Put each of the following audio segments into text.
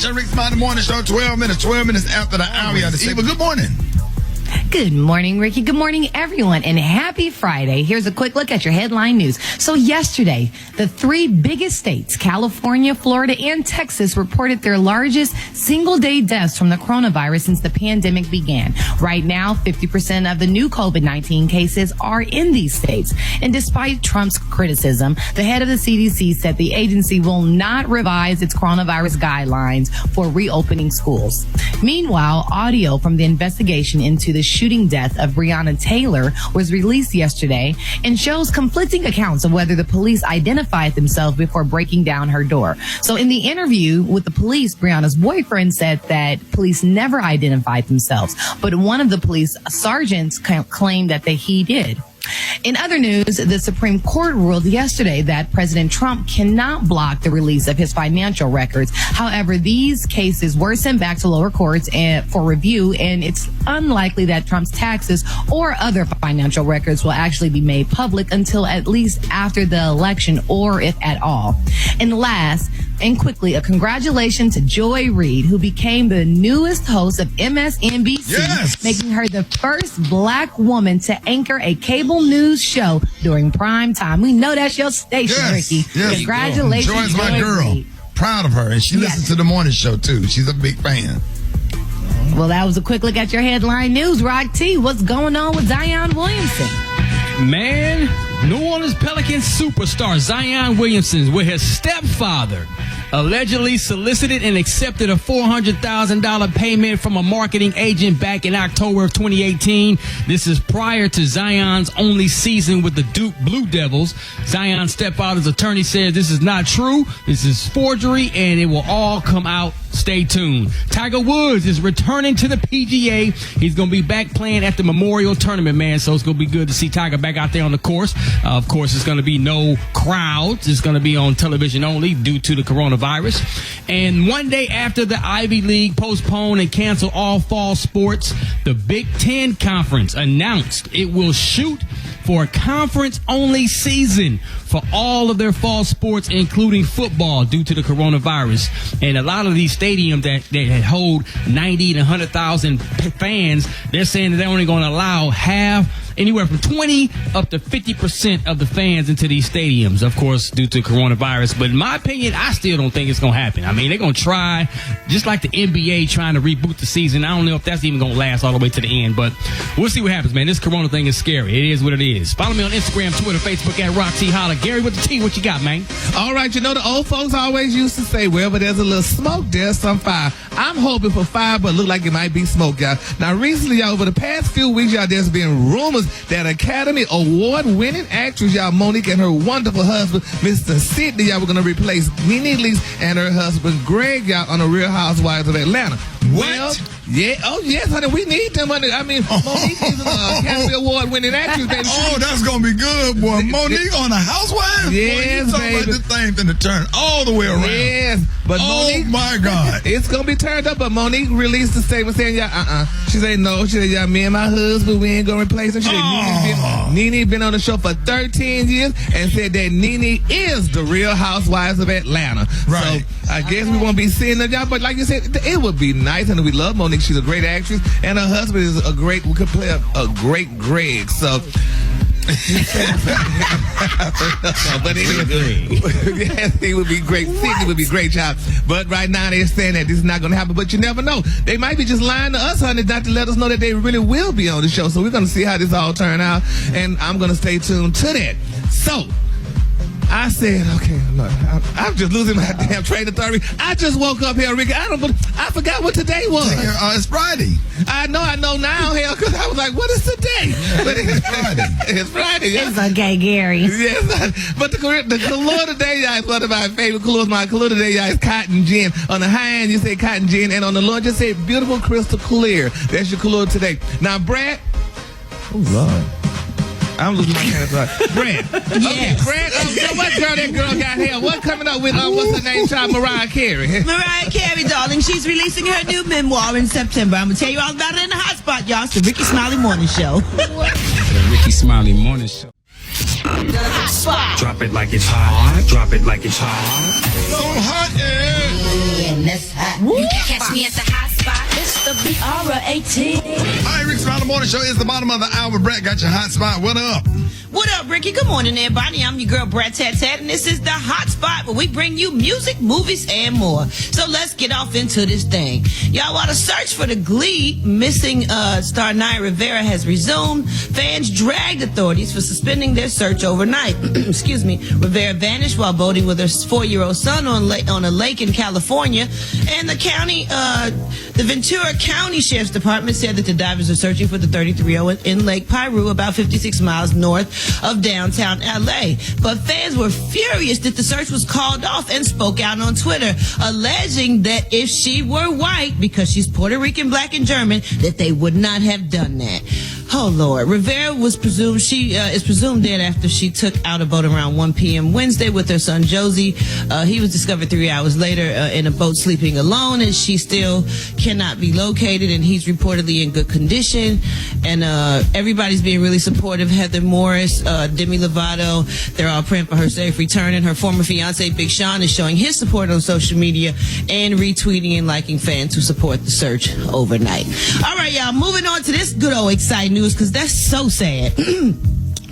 Show, Rick Smiley Morning Show, 12 minutes after the hour. Eva, good morning. Good morning, Ricky. Good morning, everyone, and happy Friday. Here's a quick look at your headline news. So yesterday, the three biggest states, California, Florida, and Texas, reported their largest single-day deaths from the coronavirus since the pandemic began. Right now, 50% of the new COVID-19 cases are in these states. And despite Trump's criticism, the head of the CDC said the agency will not revise its coronavirus guidelines for reopening schools. Meanwhile, audio from the investigation into the shooting death of Breonna Taylor was released yesterday and shows conflicting accounts of whether the police identified themselves before breaking down her door. So in the interview with the police, Breonna's boyfriend said that police never identified themselves, but one of the police sergeants claimed that he did. In other news, the Supreme Court ruled yesterday that President Trump cannot block the release of his financial records. However, these cases were sent back to lower courts for review, and it's unlikely that Trump's taxes or other financial records will actually be made public until at least after the election, or if at all. And last, and quickly, a congratulations to Joy Reid, who became the newest host of MSNBC, making her the first black woman to anchor a cable news show during prime time. We know that's your station, Ricky. Yes. Congratulations, Joy's my girl. Reid. Proud of her. And she listens to the morning show, too. She's a big fan. Well, that was a quick look at your headline news. Rock T, what's going on with Diane Williamson? Man, New Orleans Pelicans superstar Diane Williamson with his stepfather allegedly solicited and accepted a $400,000 payment from a marketing agent back in October of 2018. This is prior to Zion's only season with the Duke Blue Devils. Zion's stepfather's attorney says this is not true. This is forgery, and it will all come out. Stay tuned. Tiger Woods is returning to the PGA. He's going to be back playing at the Memorial Tournament, man, so it's going to be good to see Tiger back out there on the course. Of course, it's going to be no crowds. It's going to be on television only due to the coronavirus. And one day after the Ivy League postponed and canceled all fall sports, the Big Ten Conference announced it will shoot for a conference-only season for all of their fall sports, including football, due to the coronavirus. And a lot of these stadiums that hold 90 to 100,000 fans, they're saying that they're only going to allow anywhere from 20 up to 50% of the fans into these stadiums, of course, due to coronavirus. But in my opinion, I still don't think it's going to happen. I mean, they're going to try, just like the NBA trying to reboot the season. I don't know if that's even going to last all the way to the end, but we'll see what happens, man. This corona thing is scary. It is what it is. Follow me on Instagram, Twitter, Facebook at Rock T. Holla. Gary with the T, what you got, man? All right, you know, the old folks always used to say, wherever there's a little smoke, there's some fire. I'm hoping for fire, but look like it might be smoke, y'all. Now, recently, y'all, over the past few weeks, y'all, there's been rumors that Academy Award-winning actress, y'all, Monique, and her wonderful husband, Mr. Sidney, y'all, were going to replace Nene Leakes and her husband, Greg, y'all, on the Real Housewives of Atlanta. What? Yes, honey, we need them, honey. I mean, Monique is an Academy Award-winning actress, baby. Oh, that's going to be good, boy. Monique on the Housewives? Yes, boy, baby. About this thing finna turn all the way around. Yes, but Monique, my God. It's going to be turned up, but Monique released a statement saying, y'all, She said, no. She said, y'all, me and my husband, we ain't going to replace him. She said, Nene been on the show for 13 years and said that Nene is the Real Housewives of Atlanta. Right. So I guess we won't be seeing them, y'all, but like you said, it would be nice, and we love Monique. She's a great actress, and her husband is we could play a great Greg. So, but yes, he would be great. Sidney would be great, job. But right now they're saying that this is not going to happen. But you never know. They might be just lying to us, honey, not to let us know that they really will be on the show. So we're going to see how this all turn out, and I'm going to stay tuned to that. So I said, okay, look, I'm just losing my damn train of thought. I just woke up here, Ricky. I forgot what today was. It's Friday. I know now, hell, because I was like, what is today? But it's Friday. It's Friday. Yeah. It's okay, Gary. Yes, but the color today, y'all, is one of my favorite colors. My color today, y'all, is cotton gin. On the high end, you say cotton gin, and on the low end, just say beautiful crystal clear. That's your color today. Now, Brad. Oh, Lord. I'm losing my train of thought. Brad. Yes. Okay, Brad, what girl that girl got here? What coming up with, what's her name, child? Mariah Carey. Mariah Carey, darling. She's releasing her new memoir in September. I'm going to tell you all about it in the hot spot, y'all. It's the Rickey Smiley Morning Show. The Rickey Smiley Morning Show. spot. Drop it like it's hot. Drop it like it's hot. So hot, yeah. And that's hot. You can catch me at the hot spot. It's the BR18. All right, Rick's Smiley Morning Show is the bottom of the hour. Brett got your hot spot. What up? What up, Ricky? Good morning, everybody. I'm your girl, Brad Tat Tat, and this is the Hot Spot, where we bring you music, movies, and more. So let's get off into this thing. Y'all, while the search for the Glee missing star Naya Rivera has resumed, fans dragged authorities for suspending their search overnight. Excuse me. Rivera vanished while boating with her 4-year-old son on a lake in California, and the Ventura County Sheriff's Department said that the divers are searching for the 33-year-old in Lake Piru, about 56 miles north of downtown LA. But fans were furious that the search was called off and spoke out on Twitter, alleging that if she were white, because she's Puerto Rican, black, and German, that they would not have done that. Oh, Lord. Rivera is presumed dead after she took out a boat around 1 p.m. Wednesday with her son, Josie. He was discovered 3 hours later in a boat sleeping alone, and she still cannot be located, and he's reportedly in good condition. And everybody's being really supportive. Heather Morris, Demi Lovato, they're all praying for her safe return. And her former fiance, Big Sean, is showing his support on social media and retweeting and liking fans who support the search overnight. All right, y'all, moving on to this good old exciting news, because that's so sad.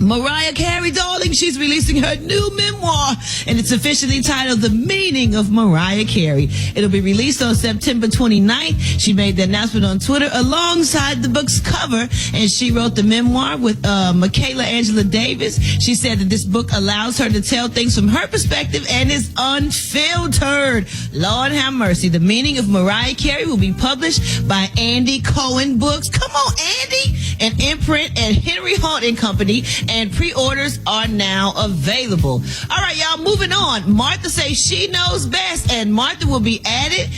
Mariah Carey, darling, she's releasing her new memoir, and it's officially titled The Meaning of Mariah Carey. It'll be released on September 29th. She made the announcement on Twitter alongside the book's cover, and she wrote the memoir with Michaela Angela Davis. She said that this book allows her to tell things from her perspective and is unfiltered. Lord have mercy. The Meaning of Mariah Carey will be published by Andy Cohen Books. Come on, Andy! An imprint at Henry Hunt and Company, and pre-orders are now available. All right, y'all, moving on. Martha says she knows best, and Martha will be added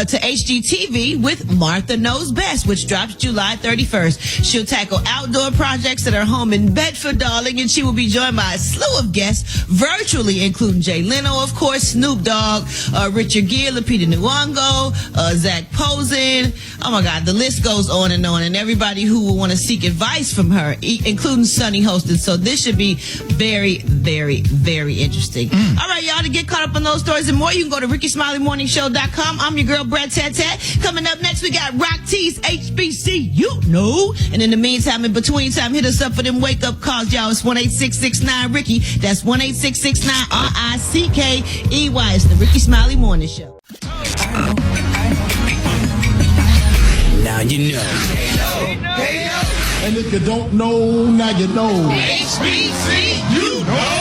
to HGTV with Martha Knows Best, which drops July 31st. She'll tackle outdoor projects at her home in Bedford, darling, and she will be joined by a slew of guests virtually, including Jay Leno, of course, Snoop Dogg, Richard Gere, Lupita Nyong'o, Zach Posen. Oh my God, the list goes on, and everybody who will want to seek advice from her, including Sunny hosted. So this should be very, very, very interesting. All right, y'all, to get caught up on those stories and more, you can go to RickySmileyMorningShow.com. I'm your girl, Brad Tat Tat. Coming up next, we got Rock T's HBC, you know. And in the meantime, in between time, hit us up for them wake-up calls, y'all. It's 1-866-9-RICKY. That's 1-866-9-RICKEY. It's the Rickey Smiley Morning Show. Now you know. And if you don't know, now you know. HBC, you know.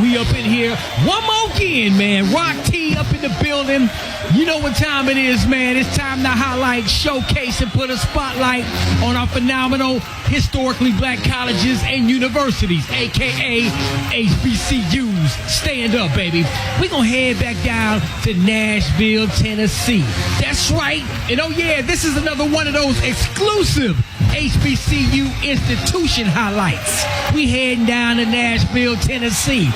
We up in here one more again, man. Rock T up in the building. You know what time it is, man. It's time to highlight, showcase, and put a spotlight on our phenomenal, historically black colleges and universities, a.k.a. HBCUs. Stand up, baby. We're going to head back down to Nashville, Tennessee. That's right. And oh, yeah, this is another one of those exclusive HBCU institution highlights. We heading down to Nashville, Tennessee,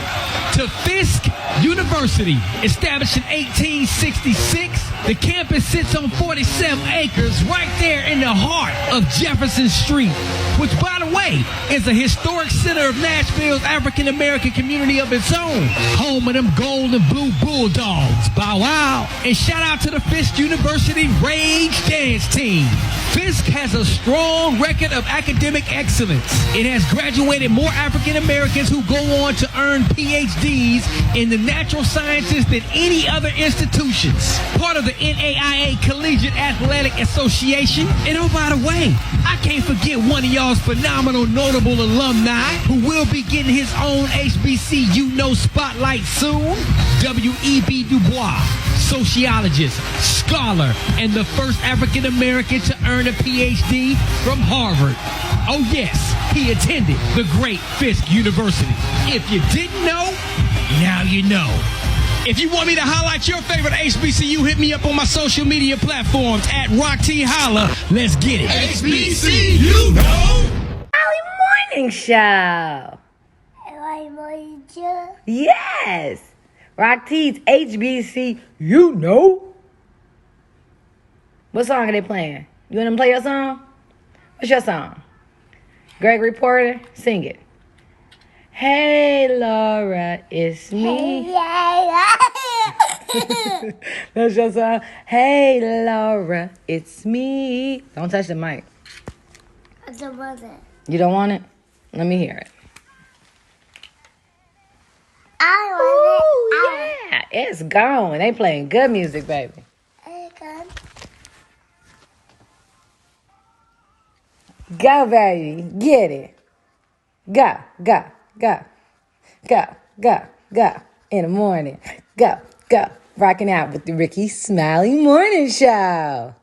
to Fisk University. Established in 1866, the campus sits on 47 acres right there in the heart of Jefferson Street, which, by the way, is a historic center of Nashville's African-American community of its own. Home of them gold and blue Bulldogs. Bow wow. And shout out to the Fisk University Rage Dance Team. Fisk has a strong record of academic excellence. It has graduated more African Americans who go on to earn PhDs in the natural sciences than any other institutions. Part of the NAIA Collegiate Athletic Association. And oh, by the way, I can't forget one of y'all's phenomenal, notable alumni who will be getting his own HBCU spotlight soon. W.E.B. Du Bois, sociologist, scholar, and the first African American to earn a PhD from Harvard. Oh yes, he attended the great Fisk University. If you didn't know, now you know. If you want me to highlight your favorite HBCU, hit me up on my social media platforms at Rock T Holla. Let's get it. HBC, you know. Early morning show. Early morning show. Yes. Rock T's HBC, you know. What song are they playing? You want them to play your song? What's your song? Gregory Porter, sing it. Hey, Laura, it's me. That's your song. Hey, Laura, it's me. Don't touch the mic. I don't want it. You don't want it? Let me hear it. I want Yeah, it's gone. They playing good music, baby. it. Go, baby. Get it. Go, go, go. Go, go, go. In the morning. Go, go. Rocking out with the Rickey Smiley Morning Show.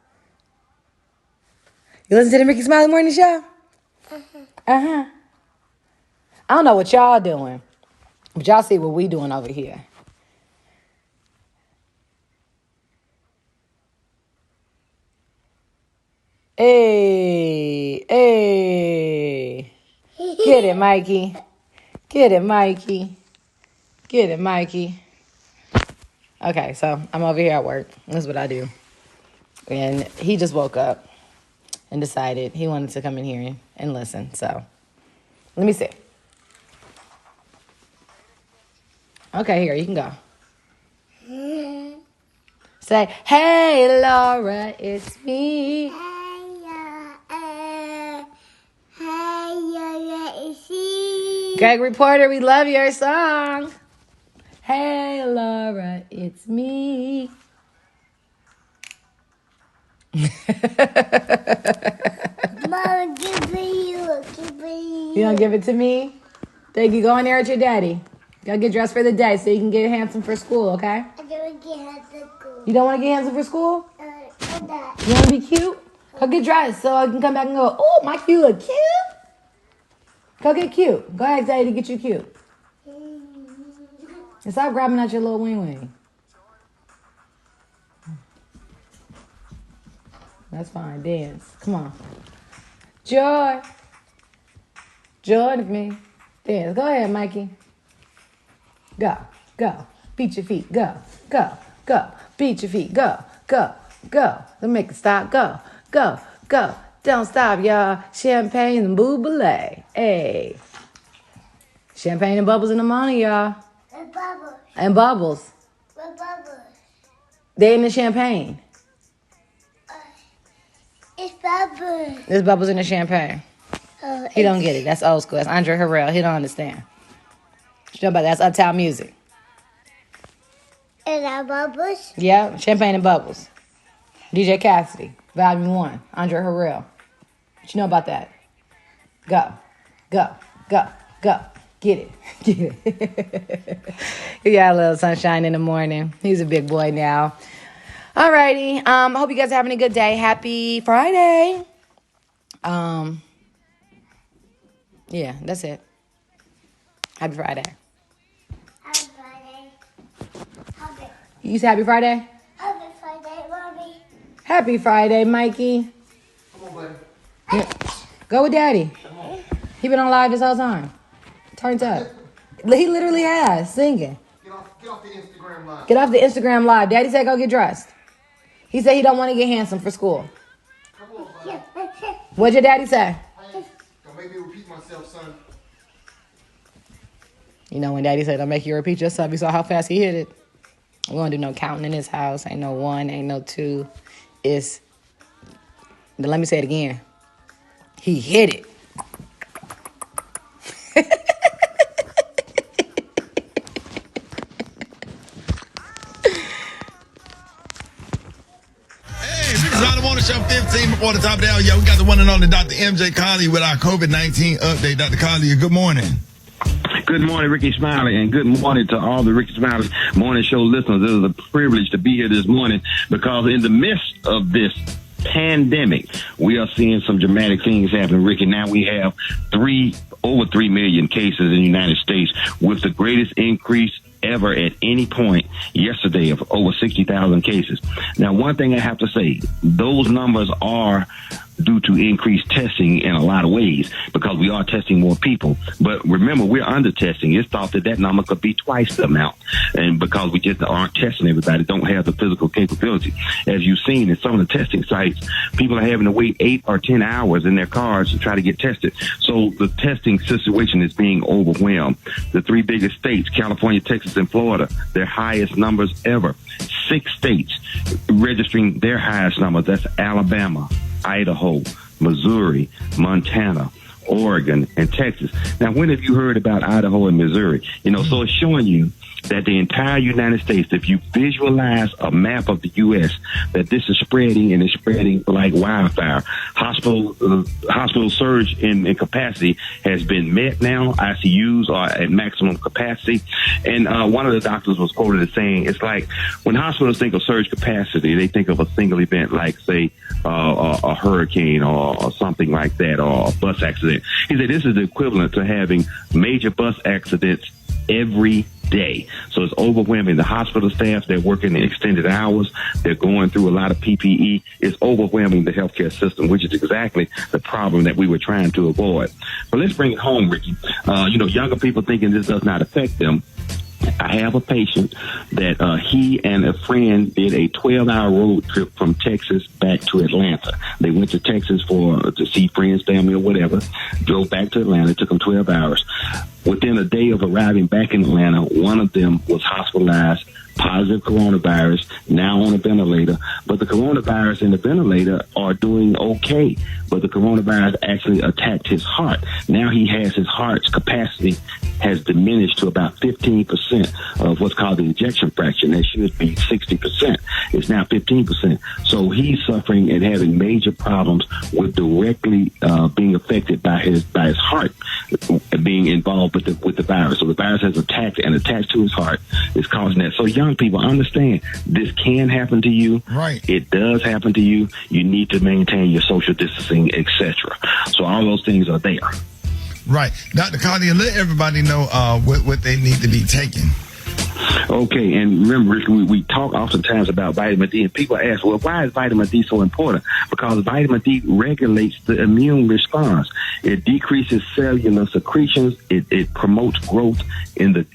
You listen to the Rickey Smiley Morning Show? Uh-huh. I don't know what y'all doing, but y'all see what we doing over here. Hey, hey. Get it, Mikey. Get it, Mikey. Get it, Mikey. Okay, so I'm over here at work. That's what I do. And he just woke up and decided he wanted to come in here and listen. So, let me see. Okay, here, you can go. Say, hey, Laura, it's me. Gregory Porter, we love your song. Hey, Laura, it's me. Mom, give it you. You don't give it to me? Thank you. Go in there with your daddy. Go get dressed for the day so you can get handsome for school, okay? I don't get handsome. You don't want to get handsome for school? I'm not. You want to be cute? Go get dressed so I can come back and go, oh, my cute look cute. Go get cute. Go ahead, Daddy, to get you cute. And stop grabbing at your little wing. That's fine. Dance. Come on. Joy. Join with me. Dance. Go ahead, Mikey. Go. Go. Beat your feet. Go. Go. Go. Beat your feet. Go. Go. Go. Don't make it stop. Go. Go. Go. Don't stop, y'all. Champagne and boobalay. Hey. Champagne and bubbles in the morning, y'all. And bubbles. And bubbles. What bubbles? They in the champagne. It's bubbles. There's bubbles in the champagne. He don't get it. That's old school. That's Andre Harrell. He don't understand. You know about that? That's uptown music. And our bubbles? Yeah, champagne and bubbles. DJ Cassidy, Volume 1. Andre Harrell. What you know about that? Go. Go. Go. Go. Get it. Get it. He got a little sunshine in the morning. He's a big boy now. Alrighty. I hope you guys are having a good day. Happy Friday. Yeah, that's it. Happy Friday. Happy Friday. Happy. You say Happy Friday? Happy Friday, Mommy. Happy Friday, Mikey. Come on, buddy. Yeah. Go with Daddy. He been on live this whole time. Turns up. He literally has. Singing. Get off the Instagram live. Get off the Instagram live. Daddy said go get dressed. He said he don't want to get handsome for school. Come on, buddy. What'd your daddy say? Hey, don't make me repeat myself, son. You know when Daddy said don't make you repeat yourself, you saw how fast he hit it. We don't do no counting in this house. Ain't no 1, ain't no 2. It's, let me say it again. He hit it. Show 15 before the top of the hour. Yeah, we got the one and only Dr. MJ Collier with our COVID-19 update. Dr. Collier, good morning. Good morning, Rickey Smiley, and good morning to all the Rickey Smiley Morning Show listeners. It is a privilege to be here this morning because in the midst of this pandemic, we are seeing some dramatic things happen, Rickey. Now we have over 3 million cases in the United States, with the greatest increase ever at any point yesterday of over 60,000 cases. Now, one thing I have to say, those numbers are due to increased testing in a lot of ways because we are testing more people. But remember, we're under testing. It's thought that number could be twice the amount. And because we just aren't testing everybody, don't have the physical capability. As you've seen in some of the testing sites, people are having to wait 8 or 10 hours in their cars to try to get tested. So the testing situation is being overwhelmed. The 3 biggest states, California, Texas, and Florida, their highest numbers ever. 6 states registering their highest numbers. That's Alabama, Idaho, Missouri, Montana, Oregon, and Texas. Now, when have you heard about Idaho and Missouri? So it's showing you that the entire United States, if you visualize a map of the U.S., that this is spreading and it's spreading like wildfire. Hospital surge in capacity has been met now. ICUs are at maximum capacity. And one of the doctors was quoted as saying, it's like when hospitals think of surge capacity, they think of a single event like, say, a hurricane or something like that, or a bus accident. He said this is the equivalent to having major bus accidents every day. So it's overwhelming. The hospital staff, they're working in extended hours. They're going through a lot of PPE. It's overwhelming the healthcare system, which is exactly the problem that we were trying to avoid. But let's bring it home, Ricky. Younger people thinking this does not affect them. I have a patient that he and a friend did a 12-hour road trip from Texas back to Atlanta. They went to Texas to see friends, family, or whatever, drove back to Atlanta. It took them 12 hours. Within a day of arriving back in Atlanta, one of them was hospitalized, positive coronavirus, now on a ventilator. But the coronavirus and the ventilator are doing okay. But the coronavirus actually attacked his heart. Now his heart's capacity has diminished to about 15% of what's called the ejection fraction. That should be 60%. It's now 15%. So he's suffering and having major problems with directly being affected by his heart being involved with the virus. So the virus has attacked and attached to his heart. It's causing that. So young people, understand this can happen to you. Right. It does happen to you. You need to maintain your social distancing, etc. So all those things are there. Right. Dr. Carly, let everybody know what they need to be taking. Okay, and remember, we talk oftentimes about vitamin D, and people ask, well, why is vitamin D so important? Because vitamin D regulates the immune response. It decreases cellular secretions. It promotes growth in the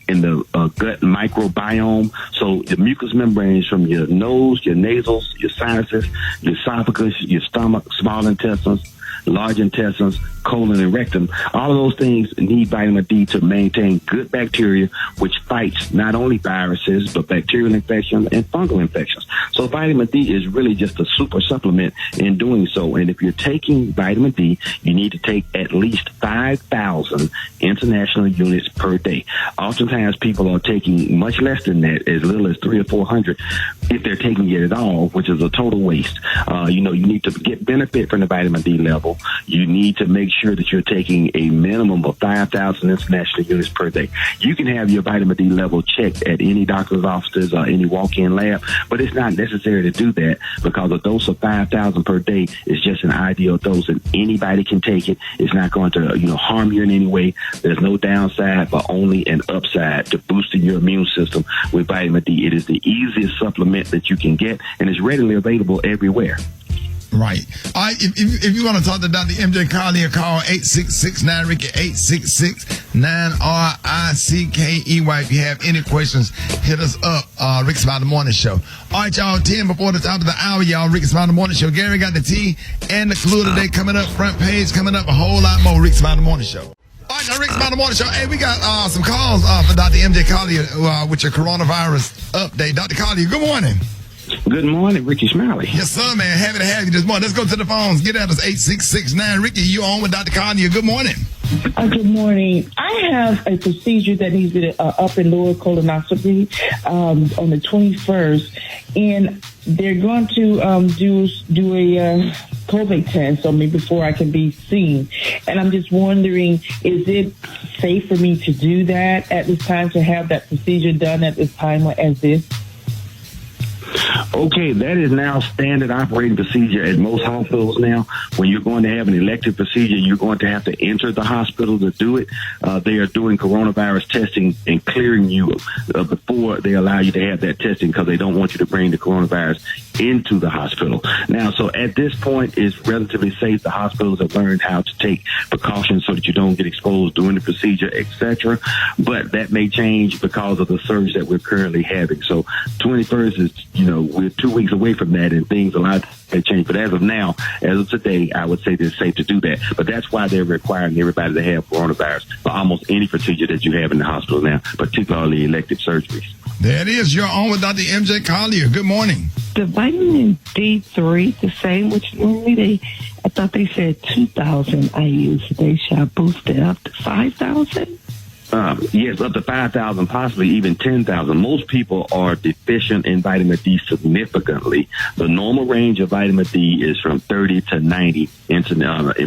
gut microbiome. So the mucous membranes from your nose, your nasals, your sinuses, your esophagus, your stomach, small intestines, large intestines, colon, and rectum, all of those things need vitamin D to maintain good bacteria, which fights not only viruses, but bacterial infections and fungal infections. So vitamin D is really just a super supplement in doing so. And if you're taking vitamin D, you need to take at least 5,000 international units per day. Oftentimes people are taking much less than that, as little as 300 or 400, if they're taking it at all, which is a total waste. You need to get benefit from the vitamin D level. You need to make sure that you're taking a minimum of 5,000 international units per day. You can have your vitamin D level checked at any doctor's offices or any walk-in lab, but it's not necessary to do that because a dose of 5,000 per day is just an ideal dose, and anybody can take it. It's not going to harm you in any way. There's no downside, but only an upside to boosting your immune system with vitamin D. It is the easiest supplement that you can get, and it's readily available everywhere. Right. All right. If you want to talk to Dr. MJ Carly, call 866-9-RICKEY, 866-9-RICKEY. If you have any questions, hit us up. Rick Smiley Morning Show. All right, y'all. 10 before the top of the hour, y'all. Rick Smiley Morning Show. Gary got the tea and the clue today coming up. Front page coming up. A whole lot more. Rick Smiley Morning Show. All right, now Rick Smiley Morning Show. Hey, we got some calls for Dr. MJ Carly with your coronavirus update. Dr. Carly, good morning. Good morning, Ricky Smiley. Yes, sir, man. Happy to have you this morning. Let's go to the phones. Get at us, 866-9-RICKEY. You on with Dr. Carly. Good morning. Good morning. I have a procedure that needs to be up and lower colonoscopy on the 21st, and they're going to do a COVID test on me before I can be seen. And I'm just wondering, is it safe for me to do that at this time, to have that procedure done at this time as this? Okay, that is now standard operating procedure at most hospitals now. When you're going to have an elective procedure, you're going to have to enter the hospital to do it. They are doing coronavirus testing and clearing you before they allow you to have that testing because they don't want you to bring the coronavirus into the hospital. Now, so at this point, it's relatively safe. The hospitals have learned how to take precautions so that you don't get exposed during the procedure, etc. But that may change because of the surge that we're currently having. So 21st is, we're 2 weeks away from that, and things a lot have changed. But as of now, as of today, I would say that it's safe to do that. But that's why they're requiring everybody to have coronavirus for almost any procedure that you have in the hospital now, particularly elective surgeries. There it is. You're on with Dr. MJ Collier. Good morning. The vitamin D3, the same, which normally I thought they said 2,000 IUs. They shall boost it up to 5,000. Yes, up to 5,000, possibly even 10,000. Most people are deficient in vitamin D significantly. The normal range of vitamin D is from 30 to 90 in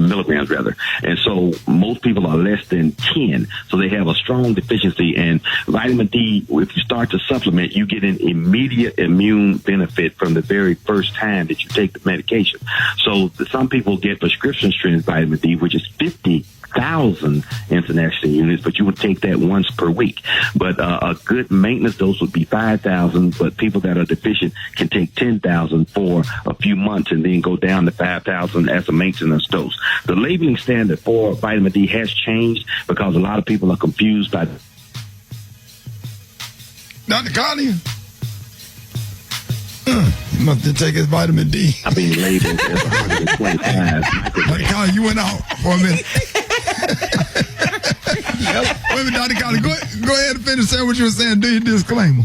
milligrams, rather. And so most people are less than 10. So they have a strong deficiency. And vitamin D, if you start to supplement, you get an immediate immune benefit from the very first time that you take the medication. So some people get prescription strength vitamin D, which is 50,000 international units, but you would take that once per week. But a good maintenance dose would be 5,000, but people that are deficient can take 10,000 for a few months and then go down to 5,000 as a maintenance dose. The labeling standard for vitamin D has changed because a lot of people are confused by Dr. Collier? He must have taken his vitamin D. I've been labeled as 125. Dr. Collier, you went out for a minute. Wait a minute, Dr. Collier, go ahead and finish saying what you were saying. Do your disclaimer.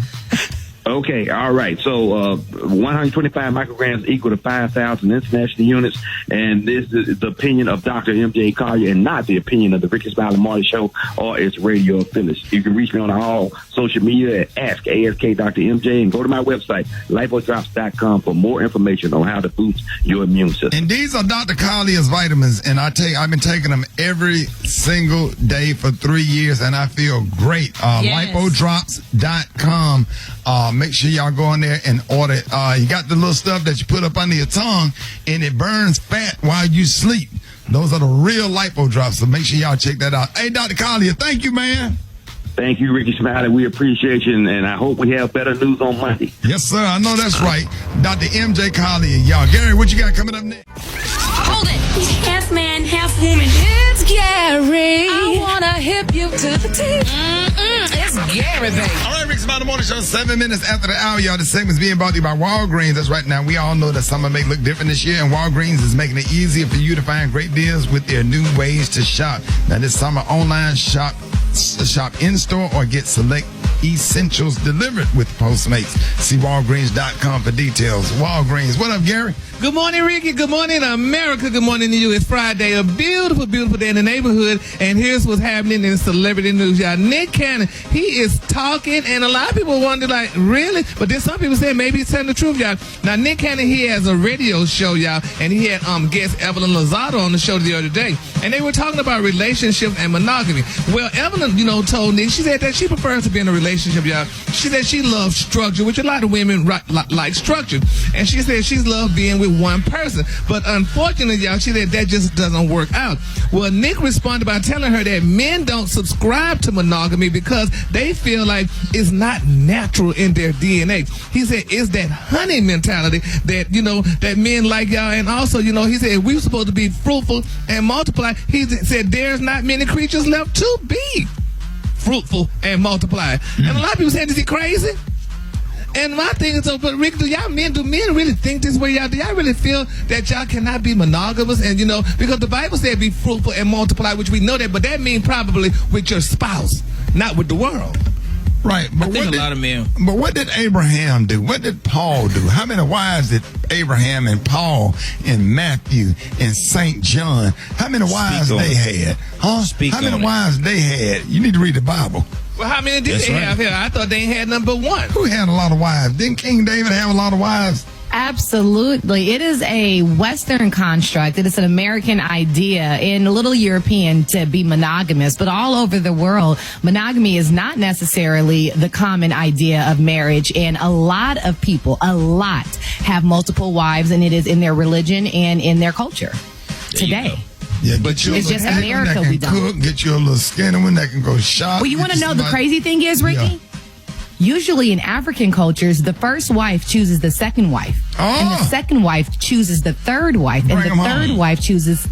Okay, all right. So 125 micrograms equal to 5,000 international units. And this is the opinion of Dr. MJ Collier and not the opinion of the Rickey, Smiley Morning Show or its radio affiliates. You can reach me on all social media at Ask Dr. MJ and go to my website, lipodrops.com, for more information on how to boost your immune system. And these are Dr. Collier's vitamins, and I've been taking them every single day for 3 years, and I feel great. Yes. Lipodrops.com. Make sure y'all go in there and order it. You got the little stuff that you put up under your tongue, and it burns fat while you sleep. Those are the real lipo drops, so make sure y'all check that out. Hey, Dr. Collier, thank you, man. Thank you, Rickey Smiley. We appreciate you, and I hope we have better news on Monday. Yes, sir. I know that's right. Dr. MJ Collier, y'all. Gary, what you got coming up next? Hold it. Half man, half woman. It's Gary. I wanna hip you to the teeth. It's Gary, baby. All right, Rickey Smiley Morning Show, 7 minutes after the hour, y'all. This segment's being brought to you by Walgreens. That's right. Now, we all know that summer may look different this year, and Walgreens is making it easier for you to find great deals with their new ways to shop. Now, this summer, online shop in-store or get select essentials delivered with Postmates. See Walgreens.com for details. Walgreens. What up, Gary? Good morning, Ricky. Good morning, America. Good morning to you. It's Friday, a beautiful, beautiful day in the neighborhood. And here's what's happening in celebrity news, y'all. Nick Cannon, he is talking, and a lot of people wonder, like, really? But then some people say maybe he's telling the truth, y'all. Now, Nick Cannon, he has a radio show, y'all, and he had guest Evelyn Lozado on the show the other day. And they were talking about relationships and monogamy. Well, Evelyn, told Nick, she said that she prefers to be in a relationship, y'all. She said she loves structure, which a lot of women like structure. And she said she's loved being with one person. But unfortunately, y'all, she said that just doesn't work out. Well, Nick responded by telling her that men don't subscribe to monogamy because they feel like it's not natural in their DNA. He said it's that honey mentality that, that men like, y'all. And also, he said we're supposed to be fruitful and multiply. He said there's not many creatures left to be fruitful and multiply. And a lot of people say, is he crazy? And my thing is, but Rick, do men really think this way, y'all? Do y'all really feel that y'all cannot be monogamous? And, because the Bible said be fruitful and multiply, which we know that, but that means probably with your spouse, not with the world. Right. But I think a lot of men. But what did Abraham do? What did Paul do? How many wives did Abraham and Paul and Matthew and St. John, how many wives they had? Huh? How many wives they had? You need to read the Bible. Well, how many did they have here? I thought they ain't had number one. Who had a lot of wives? Didn't King David have a lot of wives? Absolutely. It is a Western construct. It is an American idea and a little European to be monogamous, but all over the world, monogamy is not necessarily the common idea of marriage. And a lot of people, have multiple wives, and it is in their religion and in their culture today. Yeah, but it's just America that can we don't. cook, get you a little skinny one that can go shop. Well, you want to know the crazy thing is, Ricky? Yeah. Usually in African cultures, the first wife chooses the second wife. And the second wife chooses the third wife. And the third wife chooses,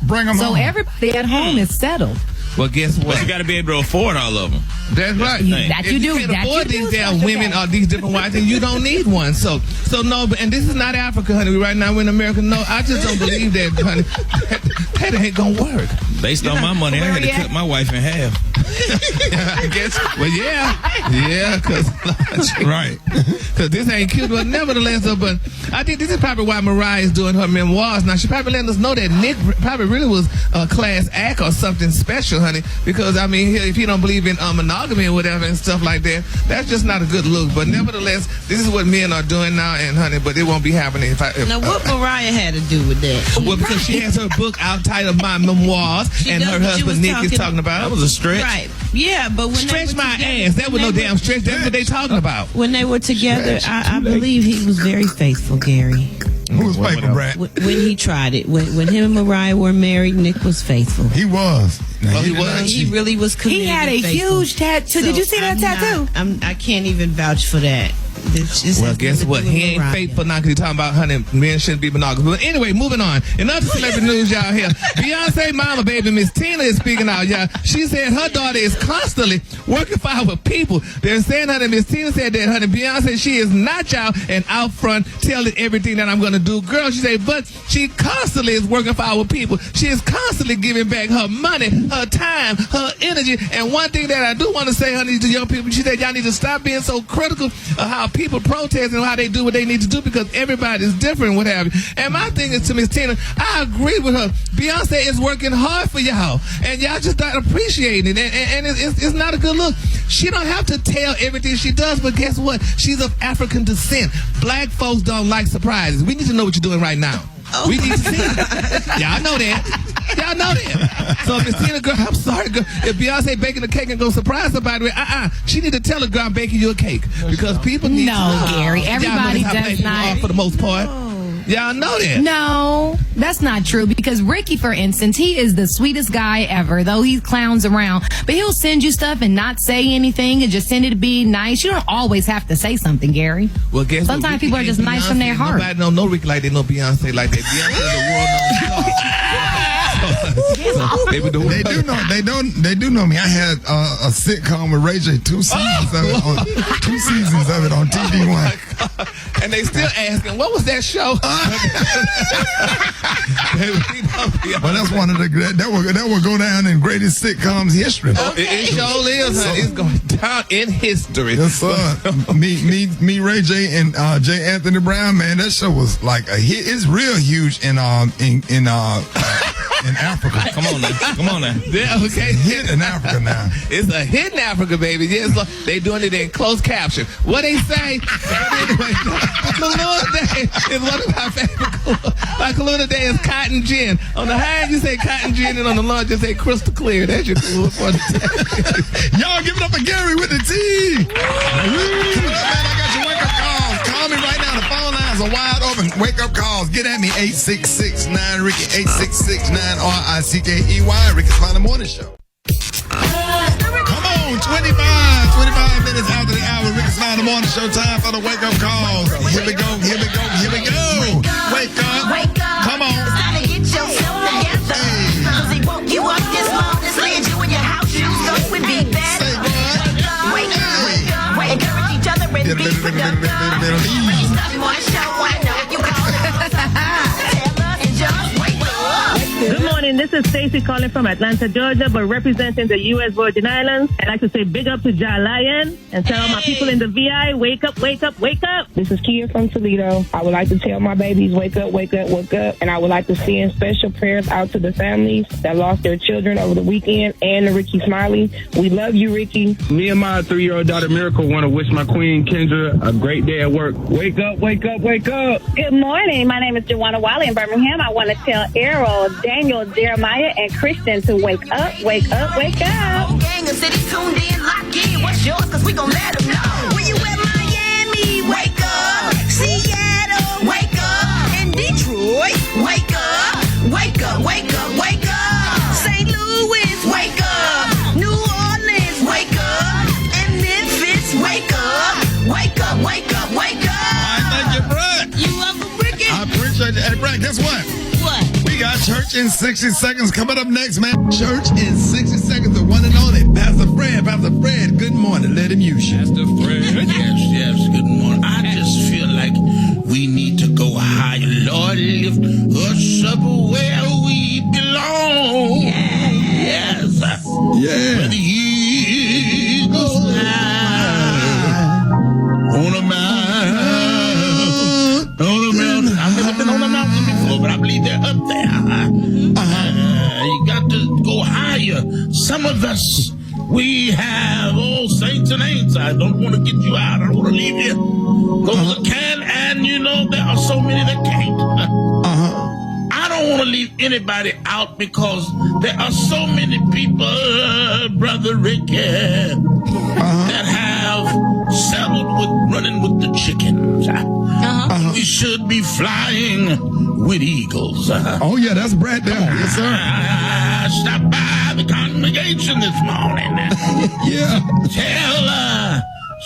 Bring them so home. Everybody at home is settled. Well, guess what? But you got to be able to afford all of them. That's right. That you do. If you That can't afford you do, these damn Sasha women Banks. or these different wives, then you don't need one. So no, and this is not Africa, honey. Right now we're in America. No, I just don't believe that, honey. That ain't gonna work. Based on my money, I had to cut my wife in half. I guess. Well, yeah, because Right. because this ain't cute. But nevertheless, but I think this is probably why Mariah is doing her memoirs now. She probably letting us know that Nick probably really was a class act or something special, honey. Because I mean, if you don't believe in monogamy or whatever and stuff like that, that's just not a good look. But nevertheless, this is what men are doing now, and honey, but it won't be happening if Now, what Mariah had to do with that? well, because she has her book out titled My Memoirs, and her husband Nick is talking about. That was a stretch. Right. Yeah, but when Stretch they were my together, ass. That was when no they damn stretch. That's what they talking about. When they were together, I believe he was very faithful, Gary. Who was faithful, Brad? When he tried it, when him and Mariah were married, Nick was faithful. He was. Now, he was. He really was committed. He had a and faithful. huge tattoo. Did you see that tattoo? I can't even vouch for that. Well, guess what? He ain't faithful now because he's talking about, honey, men shouldn't be monogamous. But anyway, moving on. In other celebrity news, y'all here, Beyonce mama, baby, Miss Tina is speaking out, y'all. She said her daughter is constantly working for our people. They're saying, honey, Miss Tina said that, honey, Beyonce, she is not y'all and out front telling everything that I'm going to do. Girl, she said, but she constantly is working for our people. She is constantly giving back her money, her time, her energy. And one thing that I do want to say, honey, to young people, she said, y'all need to stop being so critical of how people protest and how they do what they need to do because everybody's different, what have you. And my thing is to Miss Tina, I agree with her. Beyonce is working hard for y'all, and y'all just not appreciating it. And it's not a good look. She don't have to tell everything she does, but guess what? She's of African descent. Black folks don't like surprises. We need to know what you're doing right now. Oh. We need to see it. Y'all know that. Y'all know that. So Miss Tina, girl, I'm sorry, girl. If Beyonce baking a cake and go surprise somebody with, she need to tell her, girl, I'm baking you a cake. Because people need to know. Gary, everybody Y'all know does not. for the most part. Y'all know that. No, that's not true because Ricky, for instance, he is the sweetest guy ever, though he clowns around. But he'll send you stuff and not say anything and just send it to be nice. You don't always have to say something, Gary. Well, guess sometimes what? people are just Beyonce, nice from their heart. Nobody don't know Ricky like they know Beyonce like that. Beyonce is a world-known star. They do know me. I had a sitcom with Ray J, 2 seasons of it on TV One. And they still asking, what was that show? Well, that's one of the that will go down in greatest sitcoms history. It sure is. Honey. It's going down in history. Yes, sir. me, Ray J, and J. Anthony Brown, man, that show was like a hit. It's real huge in Africa. Come on now. Yeah, okay. Hit in Africa now. It's a hit in Africa, baby. Yes, they doing it in closed caption. What they say? Anyway, Kaluna Day is one of my favorite. My Kaluna Day is cotton gin. On the high end, you say cotton gin, and on the lunch, you say crystal clear. That's your cool for the day. Y'all give it up for Gary with the T. Come on, man, I got your wake-up calls. Call me right now. The phone lines are wide open. Wake-up calls. Get at me, 866-9-RICKY, 866-9-RICKEY. Rickey Smiley Morning Show. Come on, 25 minutes after the hour. Rickey Smiley Morning Show. Time for the wake-up calls. Here we go. Wake up. Come on. It's time to get yourself together. Cause they woke you up this morning, slid you in your house shoes, so it would be better. Wake up. Encourage each other and be productive. Rickey Smiley Morning Show, I know you call it. Tell us and just wake up. Good morning. This is is Stacy calling from Atlanta, Georgia, but representing the U.S. Virgin Islands. I'd like to say big up to Ja Lion and tell all my people in the VI, wake up, wake up, wake up. This is Kia from Toledo. I would like to tell my babies, wake up, wake up, wake up. And I would like to send special prayers out to the families that lost their children over the weekend and to Rickey Smiley. We love you, Rickey. Me and my 3-year-old daughter, Miracle, want to wish my queen, Kendra, a great day at work. Wake up, wake up, wake up. Good morning. My name is Joanna Wiley in Birmingham. I want to tell Errol, Daniel, Jeremiah, and Christian to wake up, wake up, wake up. Whole gang of cities tuned in, locked in. What's yours? Cause we gon' let them know. When you in Miami, wake up. Seattle, wake up. In Detroit, wake up. Wake up, wake up, wake up. St. Louis, wake up. New Orleans, wake up. And Memphis, wake up. Wake up, wake up, wake up. All right, thank you, Brett. You welcome, Rickey. I appreciate it. Hey, Brett, guess what? What? We got Church in 60 Seconds coming up next, man. Church in 60 Seconds, the one and only Pastor Fred. Pastor Fred, good morning. Let him use you. Pastor Fred. Yes, good morning. I just feel like we need to go higher. Lord, lift us up where we belong. Yes. Yeah. Where the eagles fly on a mountain. I've never been on a mountain before, but I believe they're up there. You got to go higher. Some of us, we have saints and ain'ts. I don't want to get you out. I don't want to leave you. Those that can, and you know, there are so many that can't. I don't want to leave anybody out because there are so many people, Brother Rickey, that have settled with running with the chickens. We should be flying with eagles. Oh, yeah, that's Brett there. Yes, sir. I stopped by the congregation this morning. Yeah. Tell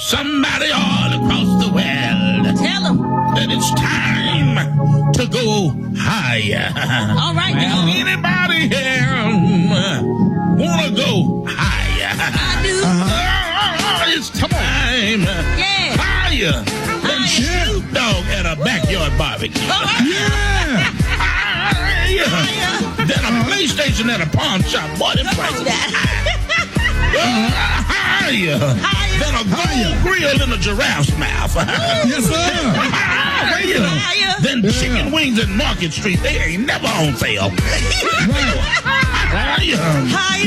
somebody all across the world. Tell them that it's time to go higher. All right, well, anybody here wanna go higher? I do. It's time. Yeah. Higher than Snoop Dogg at a backyard barbecue. Yeah. Higher than a PlayStation at a pawn shop. Boy, them prices higher than a gold grill in a giraffe's mouth. Yes, sir. Higher than chicken wings in Market Street. They ain't never on sale. Higher.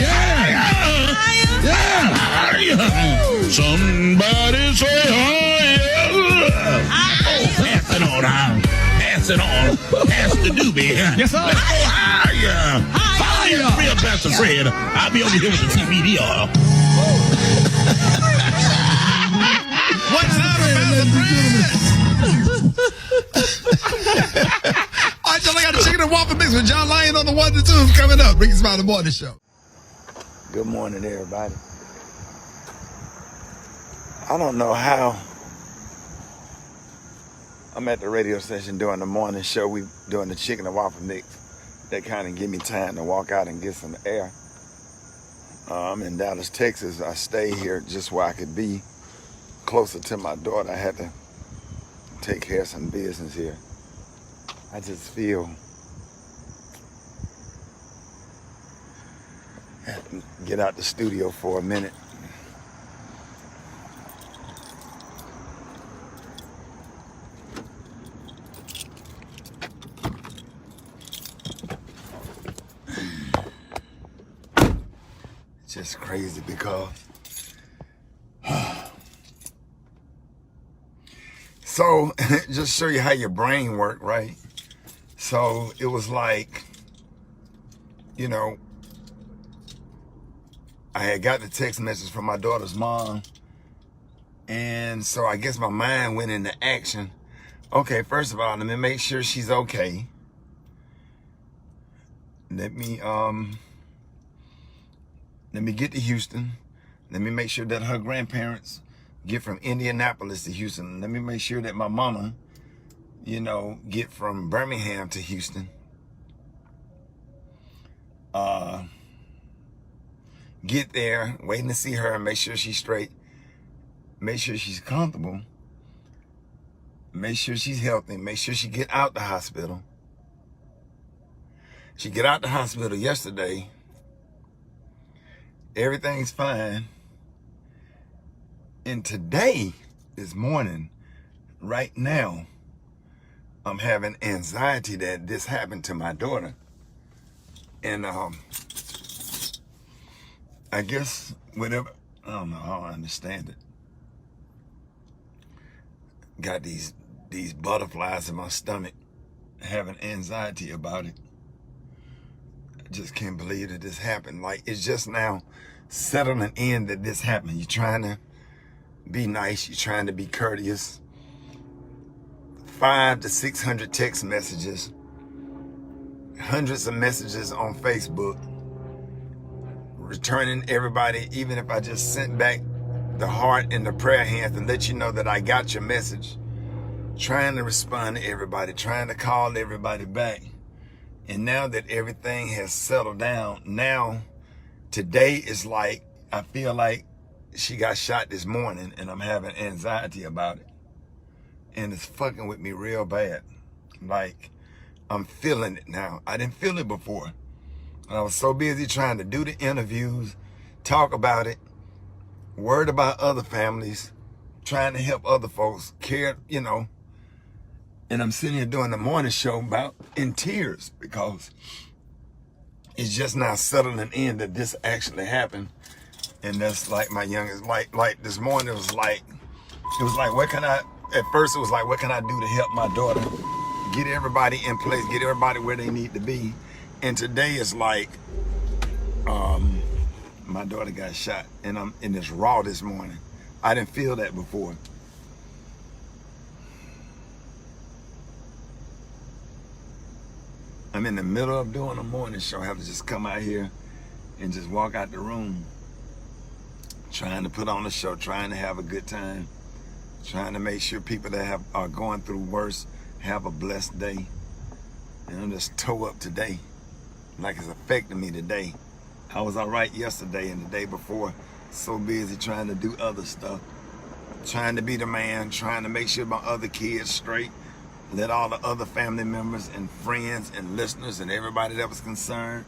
Somebody say higher. Pass it on. Pass it on. Pass the doobie. Yes, sir. Higher. Real Pastor Fred. I'll be over here with the TBD oil. What's up, Pastor Fred? All right, y'all, I got a chicken and waffle mix with John Lion on the 1 to 2 coming up. Rickey Smiley Morning Show. Good morning, everybody. I don't know how I'm at the radio station doing the morning show. We doing the chicken and waffle mix. That kind of give me time to walk out and get some air. I'm in Dallas, Texas. I stay here just where I could be closer to my daughter. I had to take care of some business here. I just feel I have to get out the studio for a minute. Just crazy because so just show you how your brain work, right? So it was like, you know, I had got the text message from my daughter's mom, and so I guess my mind went into action. Okay, first of all, let me make sure she's okay. Let me get to Houston. Let me make sure that her grandparents get from Indianapolis to Houston. Let me make sure that my mama, you know, get from Birmingham to Houston. Get there, waiting to see her, make sure she's straight, make sure she's comfortable, make sure she's healthy, make sure she get out the hospital. She get out the hospital yesterday. Everything's fine. And today, this morning, right now, I'm having anxiety that this happened to my daughter. And I guess whatever, I don't know, I don't understand it. Got these butterflies in my stomach, having anxiety about it. I just can't believe that this happened. Like, it's just now settling in that this happened. You're trying to be nice, you're trying to be courteous. 500 to 600 text messages, hundreds of messages on Facebook, returning everybody, even if I just sent back the heart and the prayer hands and let you know that I got your message, trying to respond to everybody, trying to call everybody back. And now that everything has settled down, now today is like, I feel like she got shot this morning and I'm having anxiety about it. And it's fucking with me real bad. Like, I'm feeling it now. I didn't feel it before. I was so busy trying to do the interviews, talk about it, worried about other families, trying to help other folks, care, you know. And I'm sitting here doing the morning show about in tears because it's just now settling in that this actually happened. And that's like my youngest, like this morning it was like, what can I, at first it was like, what can I do to help my daughter? Get everybody in place, get everybody where they need to be. And today is like, my daughter got shot and I'm in this raw this morning. I didn't feel that before. I'm in the middle of doing a morning show. I have to just come out here and just walk out the room. Trying to put on a show, trying to have a good time, trying to make sure people that are going through worse have a blessed day. And I'm just toe up today, like it's affecting me today. I was all right yesterday and the day before, so busy trying to do other stuff, trying to be the man, trying to make sure my other kids straight, let all the other family members and friends and listeners and everybody that was concerned,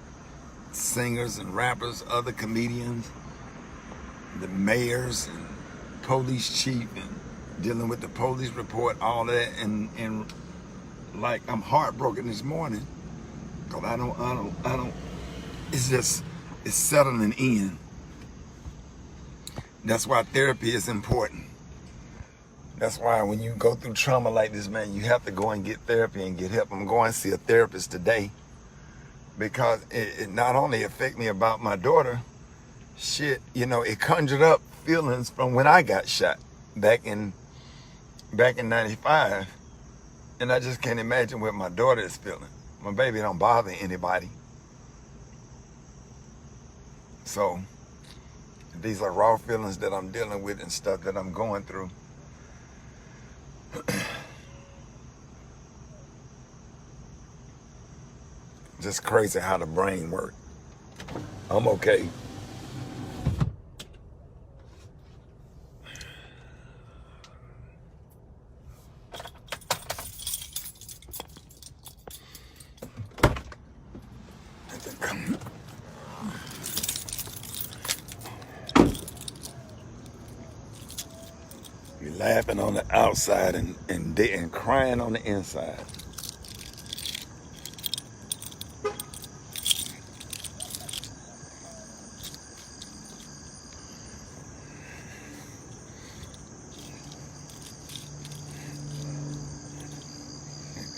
singers and rappers, other comedians, the mayors and police chief and dealing with the police report, all that, and like I'm heartbroken this morning because I don't, it's settling in. That's why therapy is important. That's why when you go through trauma like this, man, you have to go and get therapy and get help. I'm going to see a therapist today because it not only affected me about my daughter, shit, you know, it conjured up feelings from when I got shot back in 95. And I just can't imagine what my daughter is feeling. My baby don't bother anybody. So these are raw feelings that I'm dealing with and stuff that I'm going through. Just crazy how the brain works. I'm okay. You're laughing on the outside and crying on the inside.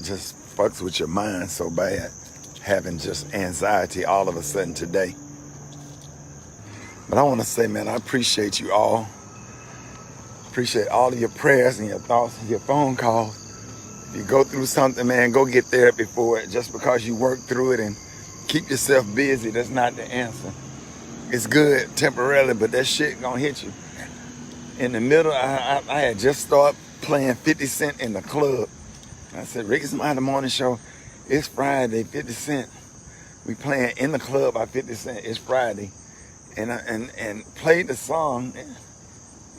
Just fucks with your mind so bad, having just anxiety all of a sudden today. But I want to say, man, I appreciate you all. Appreciate all of your prayers and your thoughts and your phone calls. If you go through something, man, go get therapy for it. Just because you work through it and keep yourself busy, that's not the answer. It's good temporarily, but that shit gonna hit you. In the middle, I had just started playing 50 Cent in the club. I said, Rickey Smiley morning show, it's Friday, 50 Cent. We playing in the club by 50 Cent, it's Friday. And played the song.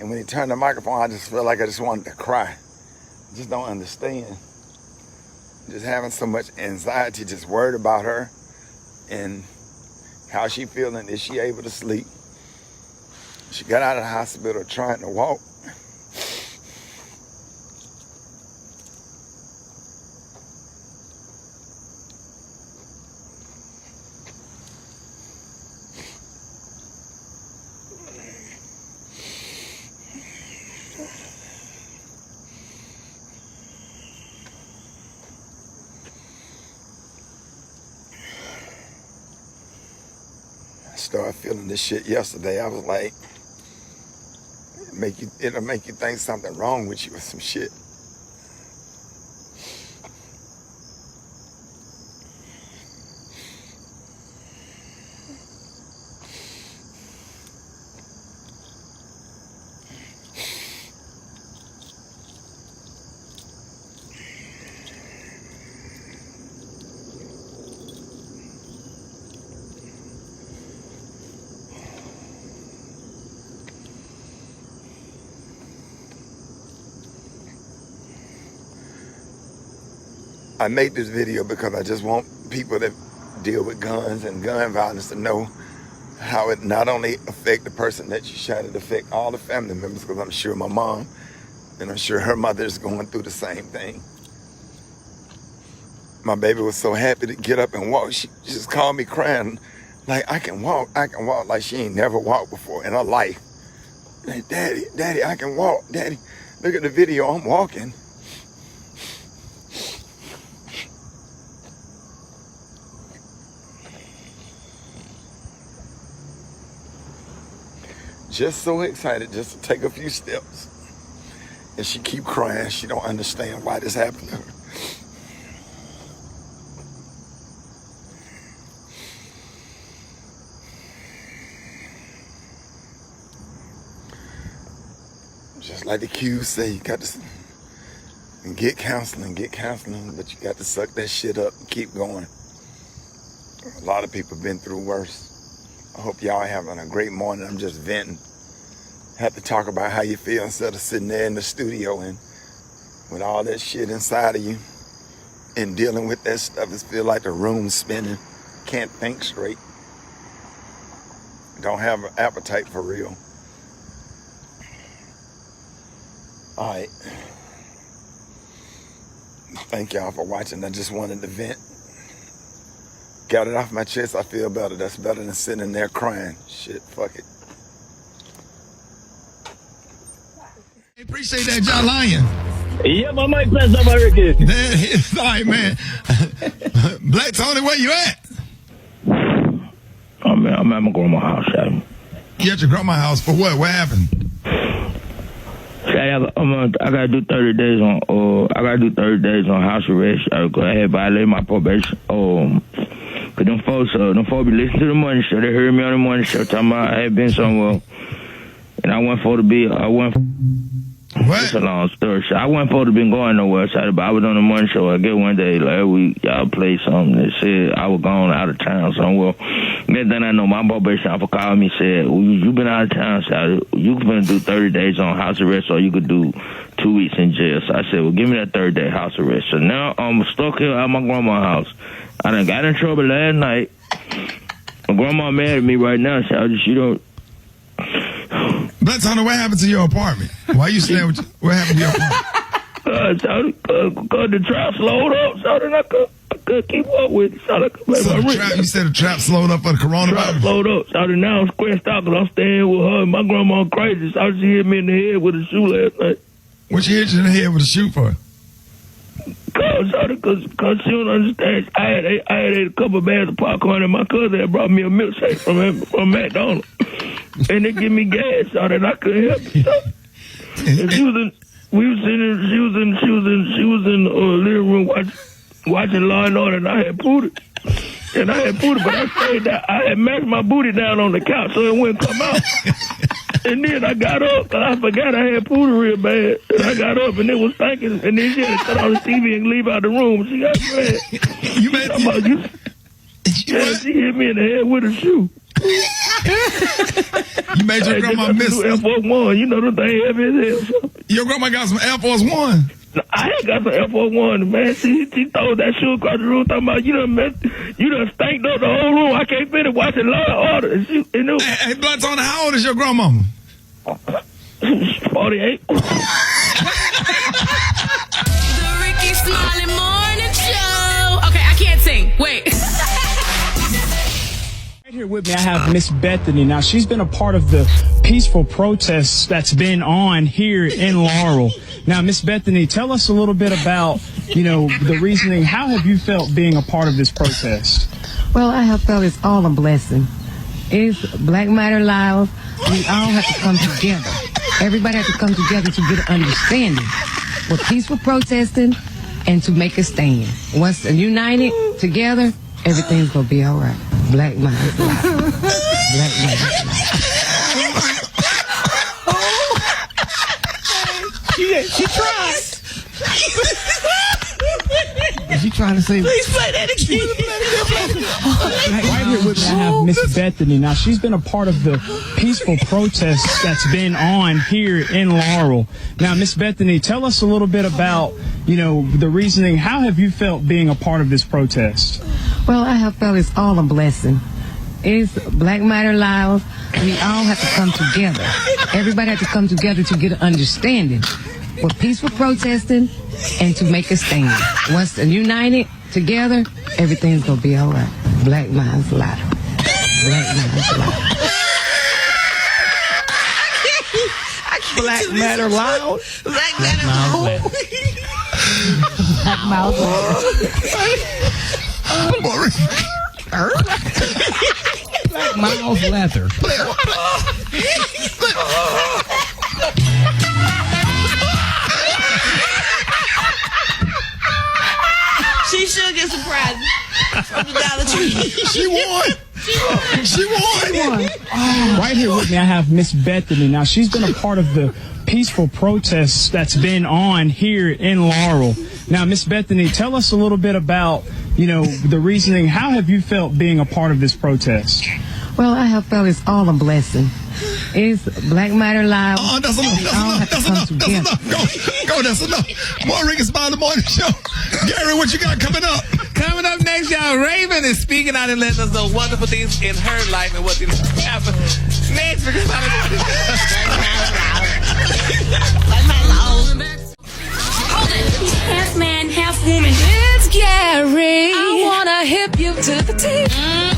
And when he turned the microphone, I just felt like I just wanted to cry. I just don't understand. Just having so much anxiety, just worried about her, and how she feeling. Is she able to sleep? She got out of the hospital trying to walk. I started feeling this shit yesterday. I was like, it'll make you think something wrong with you or some shit. I made this video because I just want people that deal with guns and gun violence to know how it not only affect the person that you shot, it affect all the family members, because I'm sure my mom and I'm sure her mother is going through the same thing. My baby was so happy to get up and walk. She just called me crying, like, I can walk, like she ain't never walked before in her life. Like, Daddy, I can walk. Daddy, look at the video, I'm walking. Just so excited just to take a few steps. And she keep crying. She don't understand why this happened to her. Just like the Q's say, you got to get counseling, but you got to suck that shit up and keep going. A lot of people been through worse. I hope y'all having a great morning. I'm just venting. Have to talk about how you feel instead of sitting there in the studio and with all that shit inside of you and dealing with that stuff. It feel like the room's spinning. Can't think straight. Don't have an appetite for real. All right. Thank y'all for watching. I just wanted to vent. Got it off my chest. I feel better. That's better than sitting there crying. Shit, fuck it. Appreciate that, John Lion. Yeah, my mic plays up, Rickey. All right, man. Black Tony, where you at? I'm at my grandma's house, Shad. You at your grandma's house for what? What happened? Shad, I gotta do 30 days on house arrest. I had violated my probation. Cause them folks be listening to the morning show. They heard me on the morning show talking about I had been somewhere, and I wasn't supposed to be. It's a long story. So I wasn't supposed to be going nowhere. So I was on the morning show. I get one day, like, we y'all played something that said I was gone out of town somewhere. Then I know my probation officer called me, said, well, you been out of town, so you can do 30 days on house arrest, or you could do 2 weeks in jail. So I said, well, give me that 30-day house arrest. So now I'm stuck here at my grandma's house. I done got in trouble last night. My grandma mad at me right now, so she don't. Black Tony, what happened to your apartment? Why you staying with what happened to your apartment? Cause the trap slowed up, so then I could keep up with it. So you said the trap slowed up for the coronavirus? Trap slowed up, so then now I'm squished out because I'm staying with her. My grandma crazy, so she hit me in the head with a shoe last night. What she hit you in the head with a shoe for? Cause she don't understand. I had ate a couple of bags of popcorn, and my cousin had brought me a milkshake from McDonald's, and they give me gas, so that I couldn't help it. And she was in the living room watching Law and Order, and I had put it. But I stayed there. I had mashed my booty down on the couch so it wouldn't come out. And then I got up, because I forgot I had pooter real bad. And I got up, and it was stinking. And then she had to cut on the TV and leave out the room. She got mad. She hit me in the head with a shoe. You made your grandma miss Air Force One. You know the thing heavy as hell. Your grandma got some Air Force One. I ain't got some F01, man. She throw that shoe across the room talking about you done stanked up the whole room. I can't finish watching Law and Order. Hey, Bloods on, how old is your grandmama? 48. The Rickey Smiley Morning Show. Okay, I can't sing. Wait. Right here with me, I have Miss Bethany. Now, she's been a part of the peaceful protests that's been on here in Laurel. Now, Miss Bethany, tell us a little bit about, the reasoning. How have you felt being a part of this protest? Well, I have felt it's all a blessing. It's Black Matter Live. We all have to come together. Everybody has to come together to get an understanding. We're peaceful protesting and to make a stand. Once united together, everything's going to be all right. Black Matter Live. Black Matter Live. She tried. Is she trying to say? Please play that again. Right here with me, I have Miss Bethany. Now, she's been a part of the peaceful protests that's been on here in Laurel. Now, Miss Bethany, tell us a little bit about, the reasoning. How have you felt being a part of this protest? Well, I have felt it's all a blessing. It's Black Matter Live. We all have to come together. Everybody has to come together to get an understanding. We're peaceful protesting and to make a stand. Once united together, everything's going to be all right. Black Minds Live. Black Minds Live. Black Matter Loud. Black Matter Loud. Black Mouth Black Miles Leather. She should get surprised from the Dollar Tree. She won. She won. Right here with me, I have Miss Bethany. Now, she's been a part of the peaceful protests that's been on here in Laurel. Now, Miss Bethany, tell us a little bit about, the reasoning. How have you felt being a part of this protest? Well, I have felt it's all a blessing. It's Black Matter Live. Oh, that's enough. That's enough. Go, that's enough. More Rickey Smiley Morning Show. Gary, what you got coming up? Coming up next, y'all, Raven is speaking out and letting us know wonderful things in her life and what's going to happen. Next, Rickey Smiley Morning Show. Hold it. Half man, half woman. It's Gary. I wanna hip you to the teeth.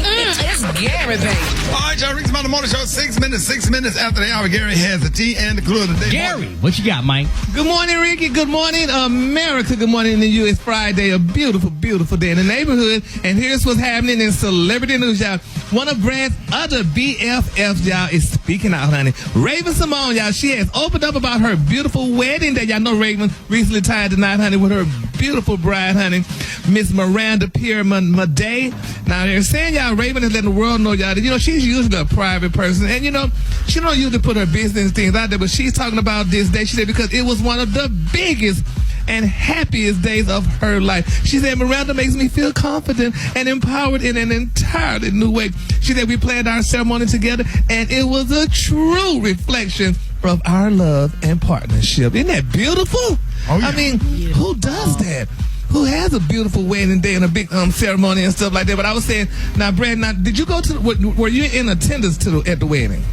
It's Gary, baby. All right, y'all, Rickey Smiley Morning Show. 6 minutes after the hour. Gary has the tea and the clue of the day. Gary, what you got, Mike? Good morning, Ricky. Good morning, America. Good morning to you. It's Friday, a beautiful, beautiful day in the neighborhood. And here's what's happening in celebrity news, y'all. One of Brad's other BFFs, y'all, is speaking out, honey. Raven Simone, y'all, she has opened up about her beautiful wedding that y'all know Raven recently tied tonight, honey, with her beautiful bride, honey, Miss Miranda Pierre-Maday. Now, they're saying, y'all, Raven is letting the world know, y'all, that, she's usually a private person. And, she don't usually put her business things out there, but she's talking about this day, she said, because it was one of the biggest and happiest days of her life. She said, Miranda makes me feel confident and empowered in an entirely new way. She said, we planned our ceremony together, and it was a true reflection of our love and partnership. Isn't that beautiful? Oh, yeah. I mean, who does that? Who has a beautiful wedding day and a big ceremony and stuff like that? But I was saying, now, Brad, did you go to, were you in attendance at the wedding?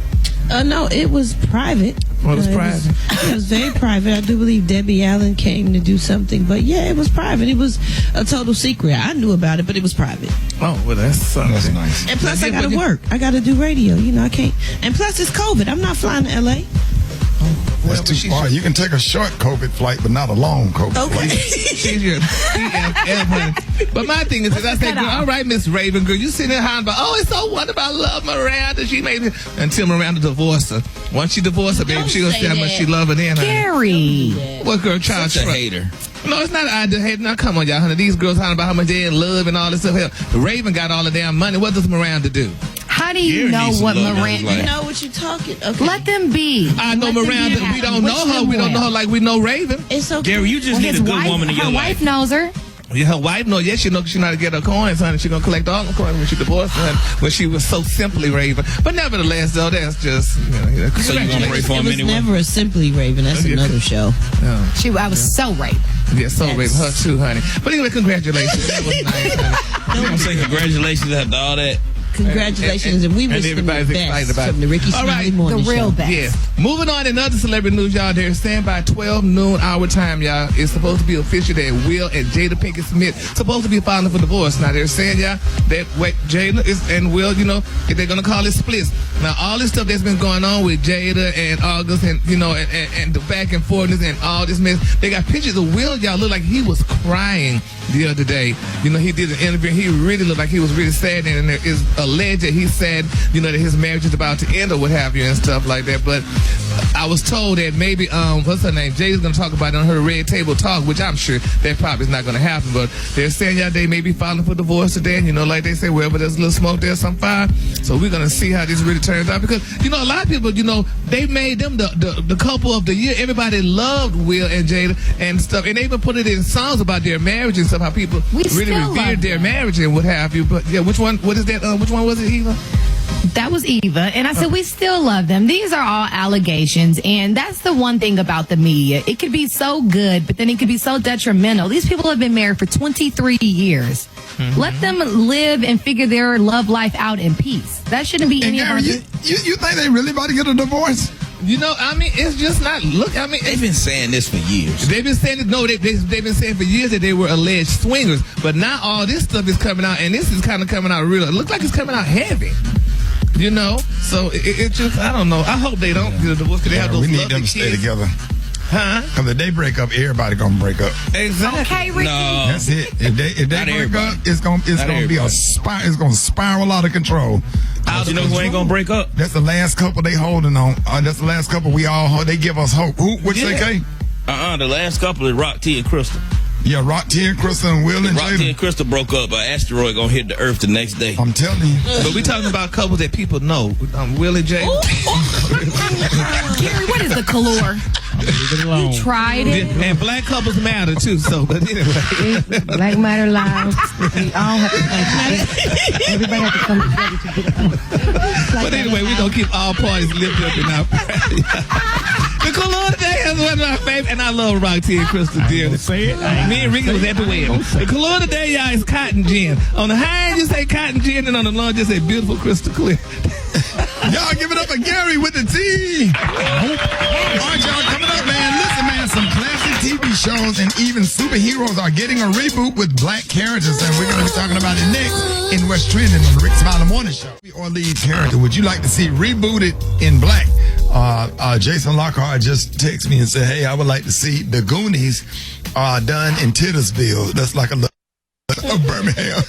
No, it was private. Oh, it was private? It was very private. I do believe Debbie Allen came to do something. But, yeah, it was private. It was a total secret. I knew about it, but it was private. Oh, well, that's something. That's nice. And plus, I got to work. I got to do radio. I can't. And plus, it's COVID. I'm not flying to L.A. That's too far. You can take a short COVID flight, but not a long COVID flight. She's your BFF. But my thing is, I said, all right, Miss Raven, girl, you sitting there hollering about, it's so wonderful. I love Miranda. She made it until Miranda divorced her. Once she divorced her, baby, she gonna say how much she love her then. Gary. What girl, child? Such a hater. No, it's not I hate. Now, come on, y'all, honey. These girls hollering about how much they're in love and all this stuff. Hell, Raven got all the damn money. What does Miranda do? How do you know what Miranda? You know what you're talking. Okay. Let them be. I know Miranda. We don't know her. We don't know her like we know Raven. It's okay. Gary, you just need a good woman in your life. Her wife knows her. Yeah, her wife knows. Yes, she knows she know how to get her coins, honey. She gonna collect all the coins when she divorced her, when she was so simply Raven. But nevertheless, though, that's just so you gonna pray for him anyway? It was never a Simply Raven. That's another show. I was so right. Yeah, soul rape her too, honey. But anyway, congratulations. That was nice, honey. I'm gonna say congratulations after all that. Congratulations, and we wish them the best from the Rickey Smiley Morning Show. The real best. Yes. Moving on in other celebrity news, y'all. They're standing by 12 noon our time, y'all. It's supposed to be official that Will and Jada Pinkett Smith supposed to be filing for divorce. Now they're saying, y'all, that Jada and Will, you know, they're gonna call it splits. Now all this stuff that's been going on with Jada and August, and you know, and the back and forthness and all this mess. They got pictures of Will, y'all, look like he was crying the other day. You know, he did an interview. He really looked like he was really sad, and there is alleged that he said, you know, that his marriage is about to end or what have you and stuff like that. But I was told that maybe what's her name? Jay's gonna talk about it on her Red Table Talk, which I'm sure that probably is not gonna happen. But they're saying, yeah, they may be filing for divorce today, and you know, like they say, wherever there's a little smoke, there's some fire. So we're gonna see how this really turns out, because you know, a lot of people, you know, they made them the couple of the year. Everybody loved Will and Jada and stuff, and they even put it in songs about their marriage and stuff, how people really revered their marriage and what have you. But yeah, which one? What is that? Which one was it, Eva? That was Eva. And I said, we still love them. These are all allegations. And that's the one thing about the media. It could be so good, but then it could be so detrimental. These people have been married for 23 years. Mm-hmm. Let them live and figure their love life out in peace. That shouldn't be any of our... You think they really about to get a divorce? You know, I mean, it's just not. Look, I mean, they've been saying this for years. They've been saying it. No, they've been saying for years that they were alleged swingers. But now all this stuff is coming out, and this is kind of coming out real. It looks like it's coming out heavy. You know, so it just, I don't know. I hope they don't get a divorce, because they have those we need them to stay together. Huh? Because if they break up, everybody gonna break up. Exactly. Okay, Ricky. No. That's it. If they break up, it's gonna be it's gonna spiral out of control. You know who ain't gonna break up? That's the last couple they holding on. That's the last couple we all they give us hope. What you say, Kay? The last couple is Rock T and Crystal. Yeah, Rock T and Crystal and Will and Rock T and Crystal broke up. An asteroid gonna hit the Earth the next day. I'm telling you. But we talking about couples that people know. Will and Jay. Gary, what is the color? You tried it. And black couples matter too. So, but anyway, Black Matter Live. We all have to come. Everybody has to come together to get up. But anyway, we gonna keep all parties lifted up in our party. The color today is one of my favorites, and I love Rock T and Crystal dearly. Say it. Me and Ricky was at the wedding. The color today, y'all, is cotton gin. On the high end, you say cotton gin, and on the low end, you say beautiful crystal clear. Y'all give it up for Gary with the T. All right, y'all, coming up, man. Listen, man, some classic TV shows and even superheroes are getting a reboot with black characters, and we're going to be talking about it next in What's Trending on the Rick Smiley Morning Show. Or lead character would you like to see rebooted in black? Jason Lockhart just texted me and said, hey, I would like to see the Goonies done in Titusville. That's like a little of Birmingham.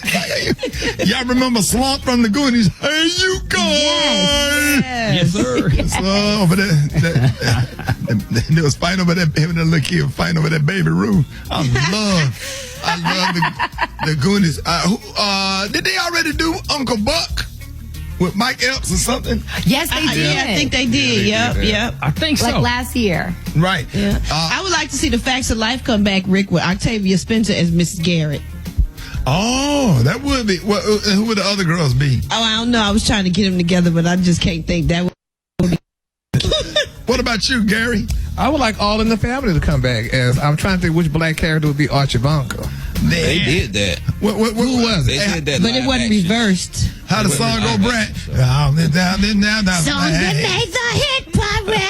Y'all remember Slump from the Goonies? Hey, you guys! Yes, sir. So over there was fighting over that. Him and the little kid fighting over that baby Ruth. I love the Goonies. Did they already do Uncle Buck with Mike Epps or something? Yes, they did. I think they did. Yep. I think so. Like last year. Right. Yeah. I would like to see the Facts of Life come back, Rick, with Octavia Spencer as Mrs. Garrett. Oh, that would be. Who would the other girls be? Oh, I don't know. I was trying to get them together, but I just can't think that would be. What about you, Gary? I would like All in the Family to come back. As I'm trying to think which black character would be Archibongo. They did that. Who was it? They did that, but it wasn't reversed. How the song go, Brett? Down. Song that made the hit parade.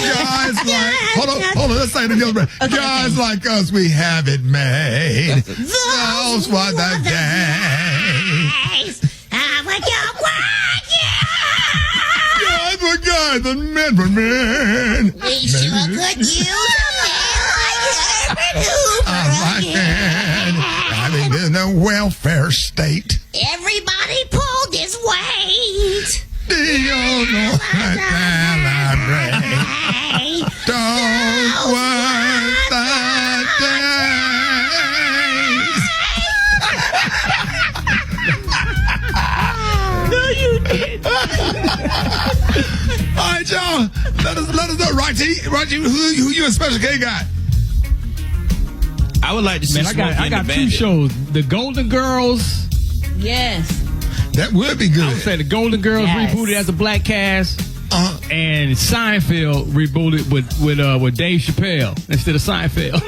Guys like, hold on, let's say it together. Guys like us, we have it made. Those were the days. Guys were guys and men were men. We sure could use a man like Herbert Hoover. I mean, there's no welfare state. Everybody pulled his weight. Don't want the days. No, you didn't. All right, y'all. Let us know, Rocky, who you and Special K got? I would like to see. Man, I got two shows: The Golden Girls. Yes. That would be good. I would say The Golden Girls rebooted as a black cast, and Seinfeld rebooted with Dave Chappelle instead of Seinfeld.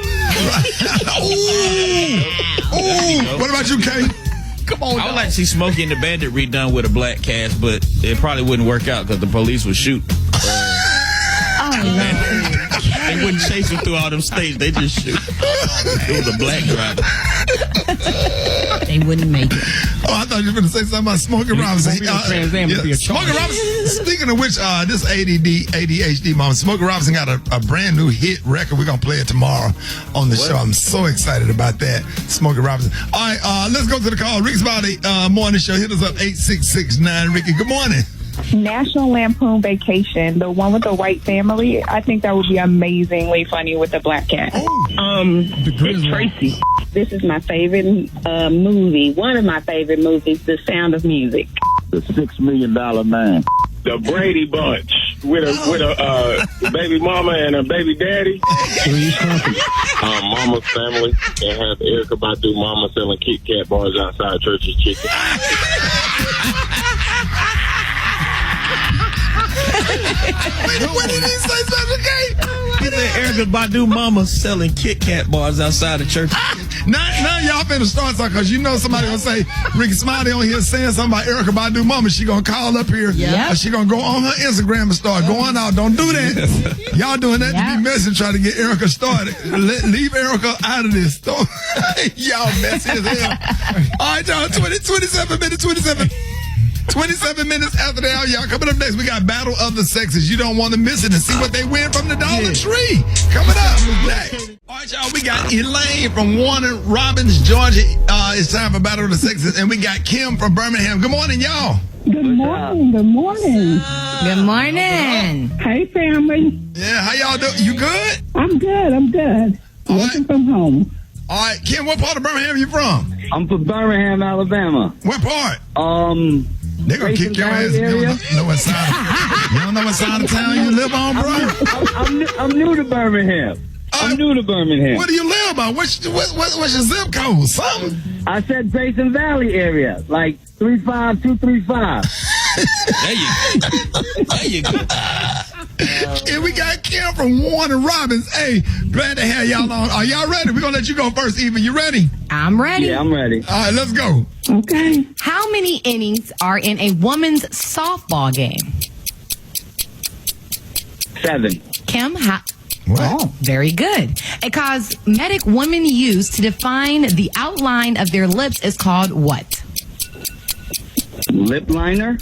Ooh. What about you, Kay? Come on. I would like to see Smokey and the Bandit redone with a black cast, but it probably wouldn't work out because the police would shoot. They wouldn't chase him through all them states. They just shoot. It was a black driver. They wouldn't make it. Oh, I thought you were going to say something about Smokey Robinson. Smokey Robinson. Speaking of which, this ADHD mom, Smokey Robinson got a brand new hit record. We're going to play it tomorrow on the show. I'm so excited about that. Smokey Robinson. All right, let's go to the call. Rick's Body Morning Show. Hit us up 8669. Ricky, good morning. National Lampoon Vacation, the one with the white family. I think that would be amazingly funny with the black cat. It's Tracy. This is my favorite movie. One of my favorite movies, The Sound of Music. The $6 Million Man. The Brady Bunch with a baby mama and a baby daddy. Mama's Family, and have Erykah Badu mama selling Kit Kat bars outside Church's Chicken. What did he say, Special K? He said Erykah Badu mama selling Kit Kat bars outside the church. Now y'all finna start something, because you know somebody gonna say Ricky Smiley on here saying something about Erykah Badu mama. She gonna call up here. Yep. She gonna go on her Instagram and start going out. Don't do that. Y'all doing that to be messy, trying to get Erykah started. Leave Erykah out of this. Y'all messy as hell. All right, y'all, 27 minutes after the hour, y'all. Coming up next, we got Battle of the Sexes. You don't want to miss it and see what they win from the Dollar Tree. Coming up next. All right, y'all, we got Elaine from Warner Robins, Georgia. It's time for Battle of the Sexes. And we got Kim from Birmingham. Good morning, y'all. Good morning. Good morning. Good morning. Hey, family. Yeah, how y'all doing? You good? I'm good. Working from home. All right, Kim, what part of Birmingham you from? I'm from Birmingham, Alabama. What part? They're going to kick your ass. You don't know what side of town you live on, bro? I'm new to Birmingham. Where do you live on? What's your zip code? Something? I said Basin Valley area, like 35235. There you go. And we got Kim from Warner Robins. Hey, glad to have y'all on. Are y'all ready? We're going to let you go first, Eva. You ready? I'm ready. Yeah, I'm ready. All right, let's go. Okay. How many innings are in a woman's softball game? 7. Kim, What? Oh, very good. A cosmetic women use to define the outline of their lips is called what? Lip liner.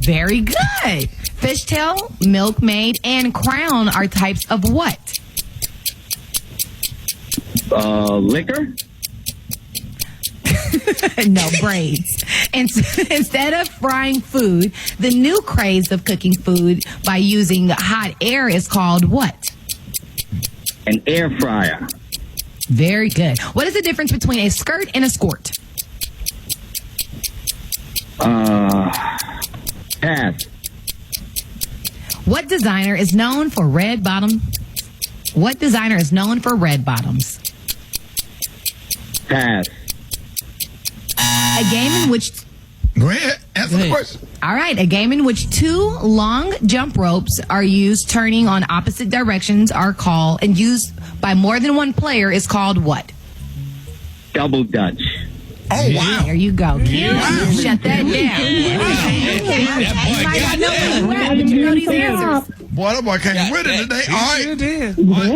Very good. Fishtail, milkmaid, and crown are types of what? Liquor. No, braids. Instead of frying food, the new craze of cooking food by using hot air is called what? An air fryer. Very good. What is the difference between a skirt and a skirt? Pass. What designer is known for red bottoms? Pass. A game in which... Go ahead. Answer the question. All right. A game in which 2 long jump ropes are used turning on opposite directions are called, and used by more than one player is called what? Double Dutch. Oh, wow. There you go. Kim, shut that down. You might not know where you at, but you know these answers. Boy, that boy came with it today. All right. Yeah,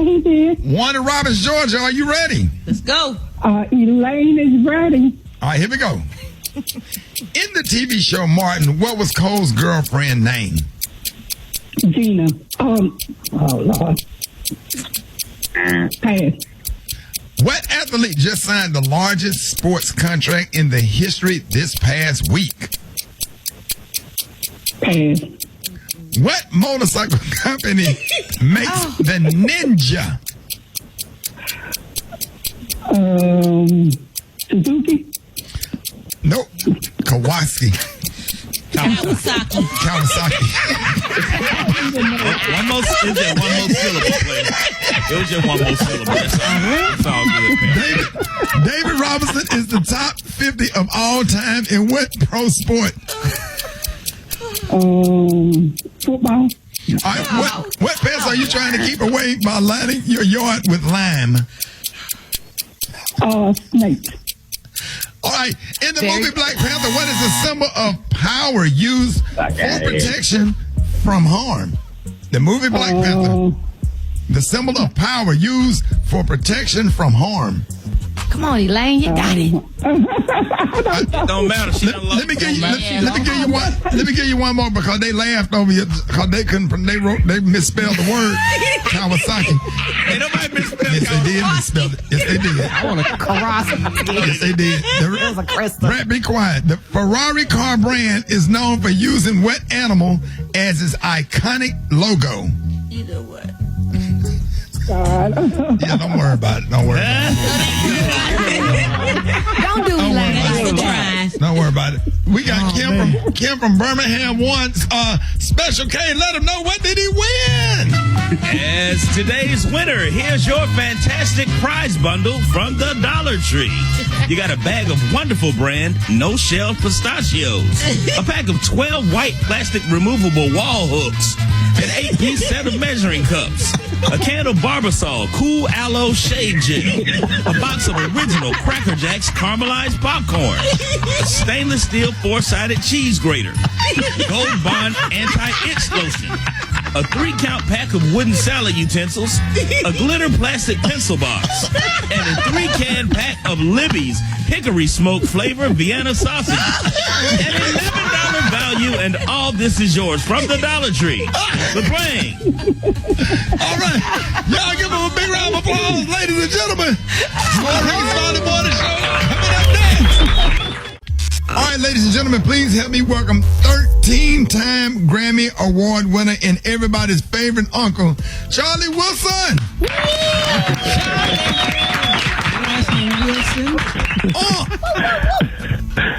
he did. Warner Robins, Georgia, are you ready? Let's go. Elaine is ready. All right, here we go. In the TV show Martin, what was Cole's girlfriend name? Gina. Oh, Lord. Pass. What athlete just signed the largest sports contract in the history this past week? Pass. What motorcycle company makes the Ninja? Suzuki. Nope. Kawasaki. Kawasaki. One more syllable, please. It was just one more syllable. That's all good, man. David Robinson is the top 50 of all time in what pro sport? Football. All right, what pests are you trying to keep away by lining your yard with lime? Snakes. All right, in the movie Black Panther, what is the symbol of power used for protection from harm? The movie Black Panther, the symbol of power used for protection from harm. Come on, Elaine, you got it. It don't matter. Let me give you one more because they laughed over you because they misspelled the word Kawasaki. Ain't nobody misspelled Yes, they did misspell it. Yes, they did. I want to Kawasaki. Yes, they did. It was a crystal. Brad, be quiet. The Ferrari car brand is known for using wet animal as its iconic logo. You know what? God. Yeah, don't worry about it. Don't worry about it. Don't do it. Don't worry about it. We got Kim from Birmingham once. Special K, let him know, what did he win? As today's winner, here's your fantastic prize bundle from the Dollar Tree. You got a bag of wonderful brand No Shell pistachios, a pack of 12 white plastic removable wall hooks, an 8-piece set of measuring cups, a can of Barbasol Cool Aloe Shade Gel, a box of original Cracker Jacks caramelized popcorn, a stainless steel 4-sided cheese grater, Gold Bond anti-itch lotion, a 3-count pack of wooden salad utensils, a glitter plastic pencil box, and a 3-can pack of Libby's hickory smoke flavor Vienna sausage. An $11 value, and all this is yours from the Dollar Tree. The Brain. All right. Y'all give them a big round of applause, ladies and gentlemen. More Rickey Smiley Morning Show coming up next. All right, ladies and gentlemen, please help me welcome 13-time Grammy Award winner and everybody's favorite uncle, Charlie Wilson.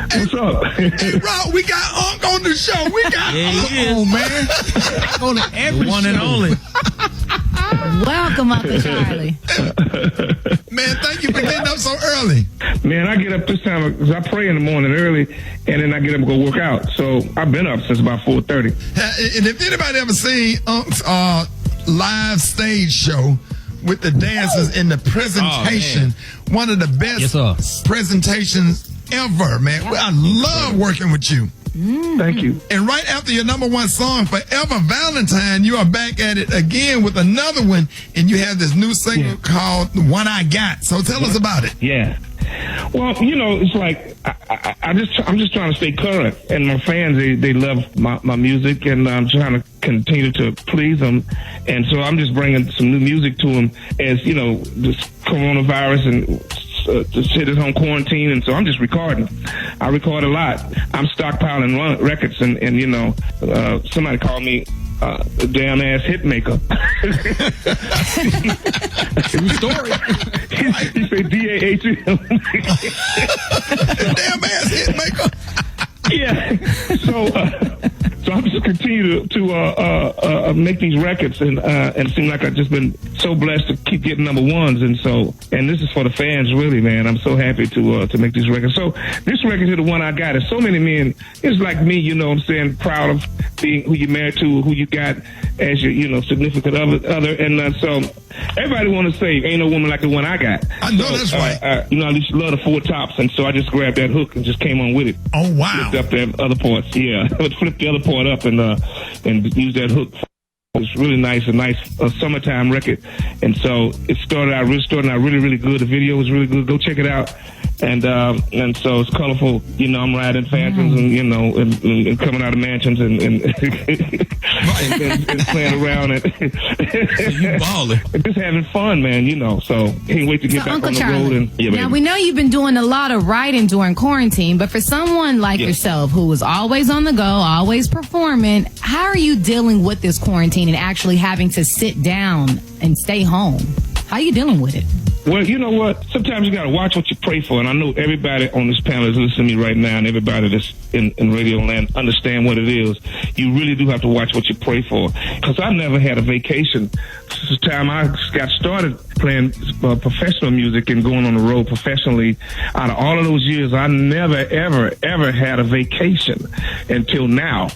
What's up? Hey, Rob, we got Unc on the show. We got Unc, man. On every one and only. Welcome, Uncle Charlie. Man, thank you for getting up so early. Man, I get up this time because I pray in the morning early, and then I get up and go work out. So I've been up since about 4:30. And if anybody ever seen Unc's live stage show with the dancers in the presentation, one of the best presentations ever, man. I love working with you. Thank you. And right after your #1 song, Forever Valentine, you are back at it again with another one, and you have this new single called The One I Got. So tell us about it. Yeah. Well, you know, it's like I'm just trying to stay current, and my fans they love my music, and I'm trying to continue to please them, and so I'm just bringing some new music to them as you know this coronavirus and just hit his home quarantine, and so I'm just recording. I record a lot. I'm stockpiling records, and you know, somebody called me a damn ass hit maker. True story. He said DAHM. Damn ass hit maker. Yeah. So I'm just continue to make these records, and it seems like I've just been so blessed to keep getting #1s, and this is for the fans, really, man. I'm so happy to make these records. So this record here, The One I Got, is so many men. It's like me, you know what I'm saying, proud of being who you're married to, who you got as your, you know, significant other, and so everybody want to say, ain't no woman like the one I got. I know that's right. You know, I just love the 4 tops, and so I just grabbed that hook and just came on with it. Oh wow! Flipped up the other parts, yeah. Flip the other part up and use that hook. It's really nice, a nice summertime record, and so it started out really, really good. The video was really good. Go check it out. And so it's colorful. You know, I'm riding phantoms and, you know, and coming out of mansions and playing around and you balling. Just having fun, man, you know. So can't wait to get back Uncle on the Charlie, road. And now we know you've been doing a lot of writing during quarantine, but for someone like yourself who was always on the go, always performing, how are you dealing with this quarantine and actually having to sit down and stay home? How are you dealing with it? Well, you know what? Sometimes you got to watch what you pray for. And I know everybody on this panel is listening to me right now, and everybody that's in radio land understand what it is. You really do have to watch what you pray for. Because I never had a vacation since the time I got started playing professional music and going on the road professionally. Out of all of those years, I never, ever, ever had a vacation until now.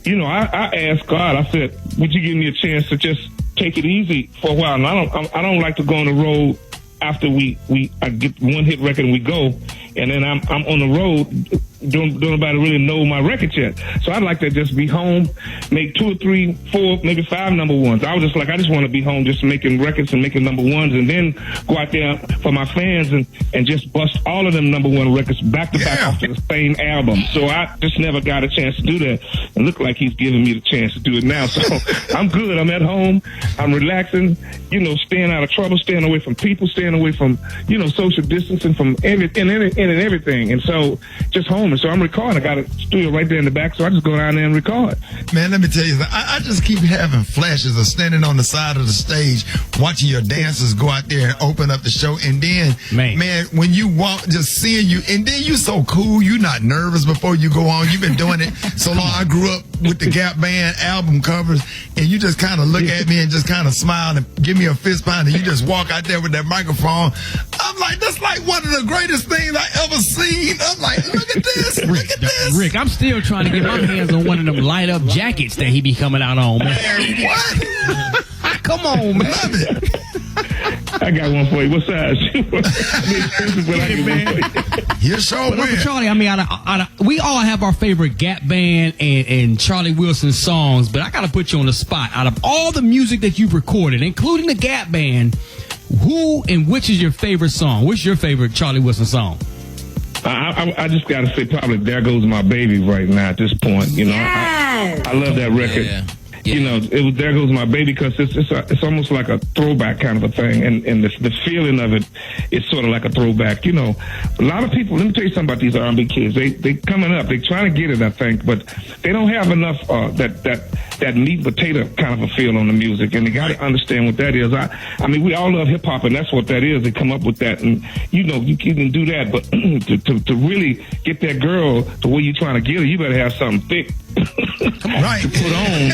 I asked God, I said, would you give me a chance to just take it easy for a while? And I don't like to go on the road after I get one hit record and we go, and then I'm on the road. Don't nobody really know my record yet. So I'd like to just be home, make 2 or 3, 4, maybe 5 number ones. I just want to be home just making records and making number ones, and then go out there for my fans and just bust all of them number one records back to back off the same album. So I just never got a chance to do that. And look like he's giving me the chance to do it now. So I'm good. I'm at home. I'm relaxing, staying out of trouble, staying away from people, staying away from, social distancing from everything. And so just home. And so I'm recording. I got a studio right there in the back, so I just go down there and record. Man, let me tell you, I just keep having flashes of standing on the side of the stage, watching your dancers go out there and open up the show. And then, man, when you walk, just seeing you, and then you so cool, you're not nervous before you go on. You've been doing it so long. I grew up with the Gap Band album covers, and you just kind of look at me and just kind of smile and give me a fist pound, and you just walk out there with that microphone. I'm like, that's like one of the greatest things I ever seen. I'm like, look at this. Look at this. Rick, I'm still trying to get my hands on one of them light up jackets that he be coming out on, man. What? Come on, man. Love it. I got one for you. What size? You're so weird. Charlie, I mean, we all have our favorite Gap Band and Charlie Wilson songs, but I got to put you on the spot. Out of all the music that you've recorded, including the Gap Band, who and which is your favorite song? What's your favorite Charlie Wilson song? I just got to say probably There Goes My Baby right now at this point. I love that record. Yeah. There Goes My Baby, because it's almost like a throwback kind of a thing, and the feeling of it is sort of like a throwback. A lot of people. Let me tell you something about these R&B kids. They coming up. They trying to get it, I think, but they don't have enough that meat and potato kind of a feel on the music, and they got to understand what that is. I mean, we all love hip hop, and that's what that is. They come up with that, and you can do that, but to really get that girl to where you're trying to get her, you better have something thick. Right. To put on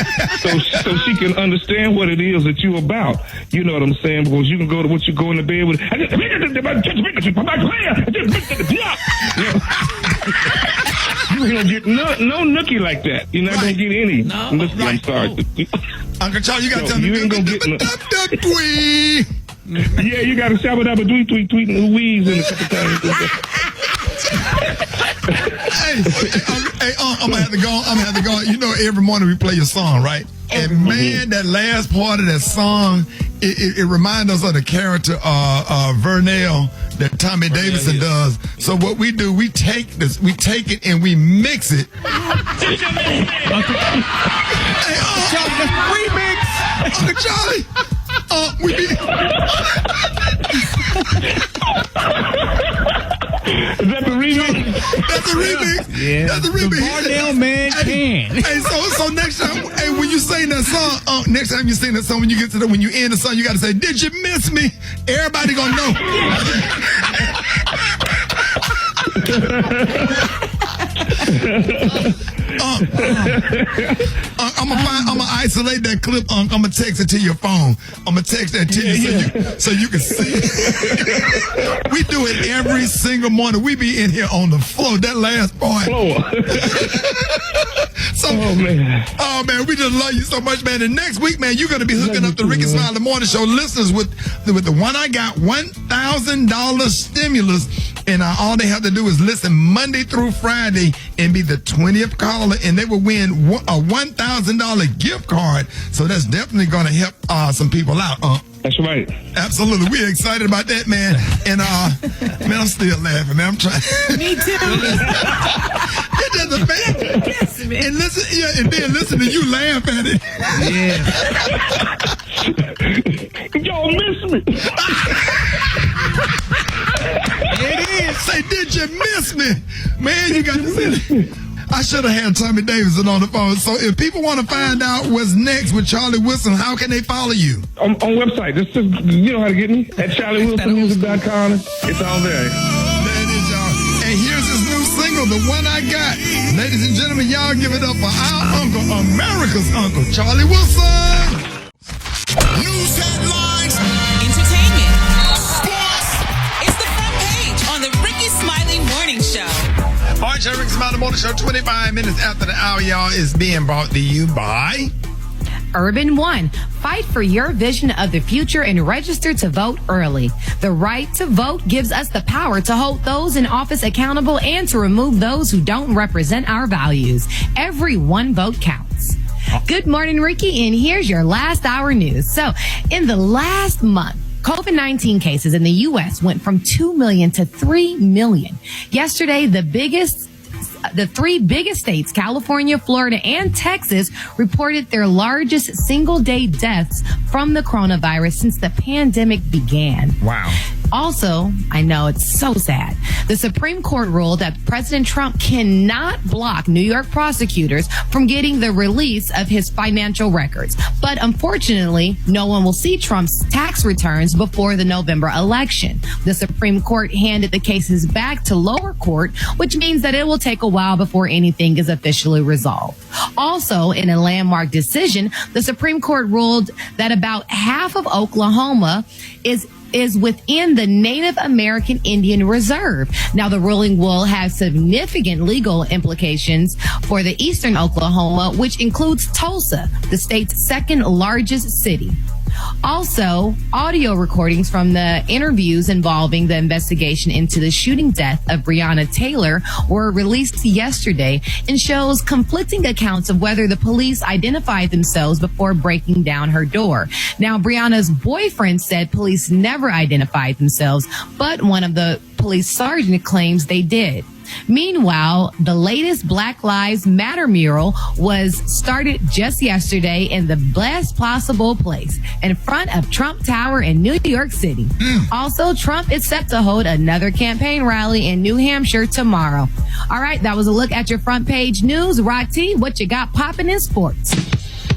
so she can understand what it is that you're about. You know what I'm saying? Because you can go to what you go in the bed with. You ain't gonna get no nookie like that. You're not gonna get any. No, I'm sorry. Uncle Charlie, you gotta tell me. You ain't gonna get no. Yeah, you gotta shabba dabba tweet and wheeze in a couple times. Hey, I'm gonna have to go. Every morning we play your song, right? And man, that last part of that song, it reminds us of the character Vernell that Tommy Davidson does. So what we do, we take it and we mix it. Remix, Uncle Charlie. Is that the remix? That's the remix. Yeah. That's the remix. The Bardell man can. Hey, so next time, when you sing that song, next time you sing that song, when you end the song, you got to say, "Did you miss me?" Everybody gonna know. I'm gonna isolate that clip. I'm gonna text it to your phone. I'm gonna text that to you so you can see it. We do it every single morning. We be in here on the floor. That last part. Oh man, we just love you so much, man. And next week, man, you're gonna be hooking up the Rickey Smiley Morning Show listeners with the one I got $1,000 stimulus. And all they have to do is listen Monday through Friday and be the 20th caller, and they will win a $1,000 gift card. So that's definitely going to help some people out. That's right. Absolutely. We're excited about that, man. And, man, I'm still laughing, man. I'm trying. Me too. It doesn't matter. Yes, man. And and then listen to you laugh at it. Yeah. Y'all miss me. It is. Say, did you miss me? Man, you got to see it. I should have had Tommy Davidson on the phone. So if people want to find out what's next with Charlie Wilson, how can they follow you? On website. Just you know how to get me at CharlieWilsonMusic.com. It's all there. That is y'all. And here's his new single, The One I Got. Ladies and gentlemen, y'all give it up for our uncle, America's uncle, Charlie Wilson. News headlines, entertainment, sports. It's the front page on the Rickey Smiley Morning Show. All right, y'all, Rickey Smiley Morning Show, 25 minutes after the hour, y'all, is being brought to you by Urban One. Fight for your vision of the future and register to vote early. The right to vote gives us the power to hold those in office accountable and to remove those who don't represent our values. Every one vote counts. Good morning, Rickey, and here's your last hour news. So, in the last month, COVID-19 cases in the U.S. went from 2 million to 3 million. Yesterday, the three biggest states, California, Florida, and Texas, reported their largest single-day deaths from the coronavirus since the pandemic began. Wow. Also, I know it's so sad, the Supreme Court ruled that President Trump cannot block New York prosecutors from getting the release of his financial records. But unfortunately, no one will see Trump's tax returns before the November election. The Supreme Court handed the cases back to lower court, which means that it will take a while before anything is officially resolved. Also, in a landmark decision, the Supreme Court ruled that about half of Oklahoma is within the Native American Indian Reserve. Now, the ruling will have significant legal implications for the eastern Oklahoma, which includes Tulsa, the state's second largest city. Also, audio recordings from the interviews involving the investigation into the shooting death of Breonna Taylor were released yesterday and shows conflicting accounts of whether the police identified themselves before breaking down her door. Now, Breonna's boyfriend said police never identified themselves, but one of the police sergeant claims they did. Meanwhile, the latest Black Lives Matter mural was started just yesterday in the best possible place, in front of Trump Tower in New York City. Also, Trump is set to hold another campaign rally in New Hampshire tomorrow. All right, that was a look at your front page news. Rock T, what you got popping in sports?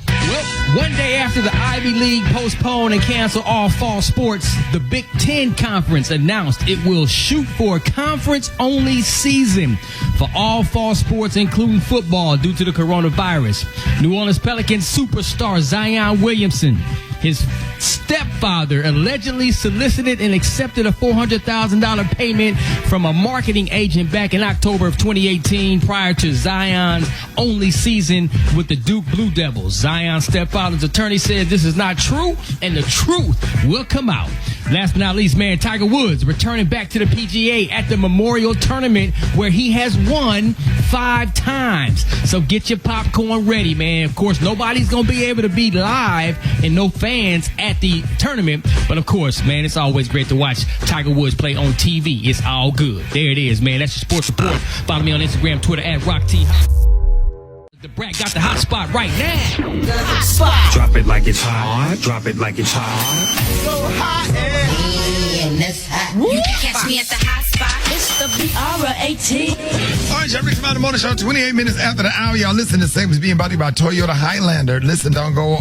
Well, one day after the Ivy League postponed and canceled all fall sports, the Big Ten Conference announced it will shoot for a conference-only season for all fall sports, including football, due to the coronavirus. New Orleans Pelicans superstar Diane Williamson, his stepfather, allegedly solicited and accepted a $400,000 payment from a marketing agent back in October of 2018 prior to Zion's only season with the Duke Blue Devils. Zion's stepfather's attorney said this is not true and the truth will come out. Last but not least, man, Tiger Woods returning back to the PGA at the Memorial Tournament where he has won 5 times. So get your popcorn ready, man. Of course, nobody's going to be able to be live and no fans at the tournament. But of course, man, it's always great to watch Tiger Woods play on TV. It's all good. There it is, man. That's your sports report. Follow me on Instagram, Twitter at RockT. The Brat got the hot spot right now. The hot spot. Drop it like it's hot. Drop it like it's hot. So hot and it's hot. You can catch me at the hot spot. It's the BR18. All right, y'all, Rickey Smiley Morning Show, 28 minutes after the hour. Y'all listen to segments being brought to you by Toyota Highlander. Listen, don't go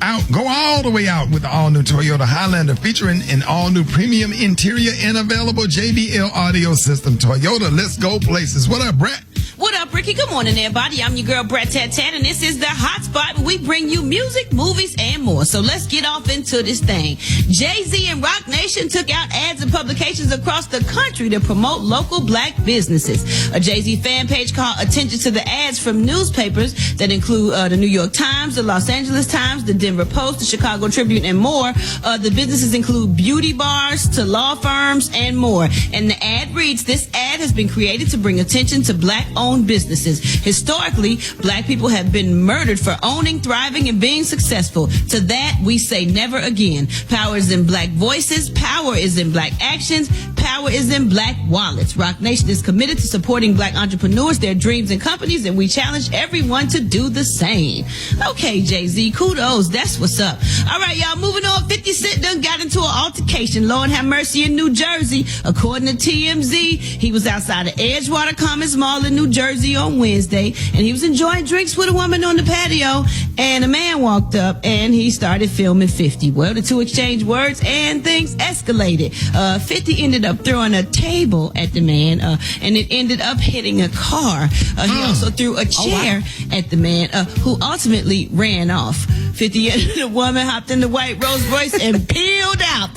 out. Go all the way out with the all-new Toyota Highlander, featuring an all-new premium interior and available JBL audio system. Toyota, let's go places. What up, Brat? What up, Rickey? Good morning, everybody. I'm your girl, Brat Tat Tat, and this is the Hot Spot where we bring you music, movies, and more. So let's get off into this thing. Jay-Z and Rock Nation took out ads and publications across the country to promote local black businesses. A Jay-Z fan page called attention to the ads from newspapers that include the New York Times, the Los Angeles Times, the Denver Post, the Chicago Tribune, and more. The businesses include beauty bars to law firms and more. And the ad reads, this ad has been created to bring attention to black-owned businesses. Historically, black people have been murdered for owning, thriving, and being successful. To that, we say never again. Power is in black voices. Power is in black actions. Power is in black wallets. Rock Nation is committed to supporting black entrepreneurs, their dreams, and companies, and we challenge everyone to do the same. Okay, Jay-Z, kudos. That's what's up. All right, y'all, moving on. 50 Cent done got into an altercation, Lord have mercy, in New Jersey. According to TMZ, he was outside of Edgewater Commons Mall in New Jersey on Wednesday, and he was enjoying drinks with a woman on the patio, and a man walked up and he started filming 50. Well, the two exchanged words and things escalated. 50 ended up throwing a table at the man, and it ended up hitting a car. He also threw a chair at the man, who ultimately ran off. 50 and the woman hopped in the white Rolls Royce and peeled out.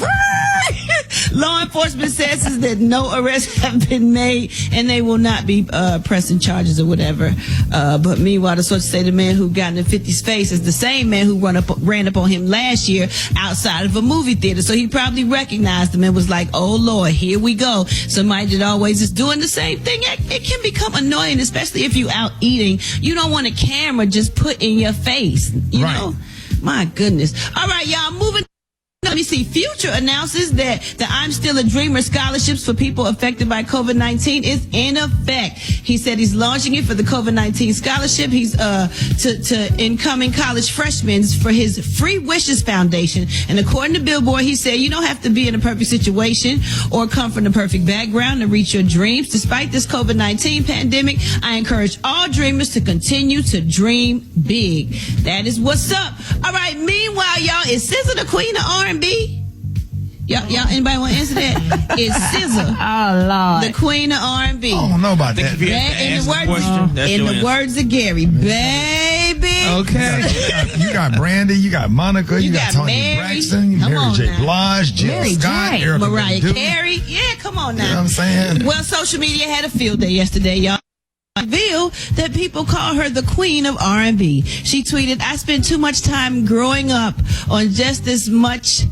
Law enforcement says that no arrests have been made and they will not be pressing charges or whatever. But meanwhile, the sources say the man who got in 50's face is the same man who ran up on him last year outside of a movie theater. So he probably recognized him and was like, oh Lord, here we go. Somebody that always is doing the same thing. It can become annoying, especially if you out eating. You don't want a camera just put in your face. You know? My goodness. All right, y'all, moving. Let me see. Future announces that the I'm Still a Dreamer scholarships for people affected by COVID-19 is in effect. He said he's launching it for the COVID-19 scholarship. He's to incoming college freshmen for his Free Wishes Foundation. And according to Billboard, he said you don't have to be in a perfect situation or come from the perfect background to reach your dreams. Despite this COVID-19 pandemic, I encourage all dreamers to continue to dream big. That is what's up. All right. Meanwhile, y'all, is SZA the queen of R&B? Y'all, anybody want to answer that? It's SZA. Oh, Lord. The queen of R&B. I don't know about that. In the words of Gary, baby. Okay. You got Brandy, you got Monica, you got Toni Mary. Braxton, Mary J. Blige, Jill Scott, Erica Mariah Badu. Carey. Yeah, come on now. You know what I'm saying? Well, social media had a field day yesterday, y'all. Reveal that people call her the queen of R&B. She tweeted, I spent too much time growing up on just as much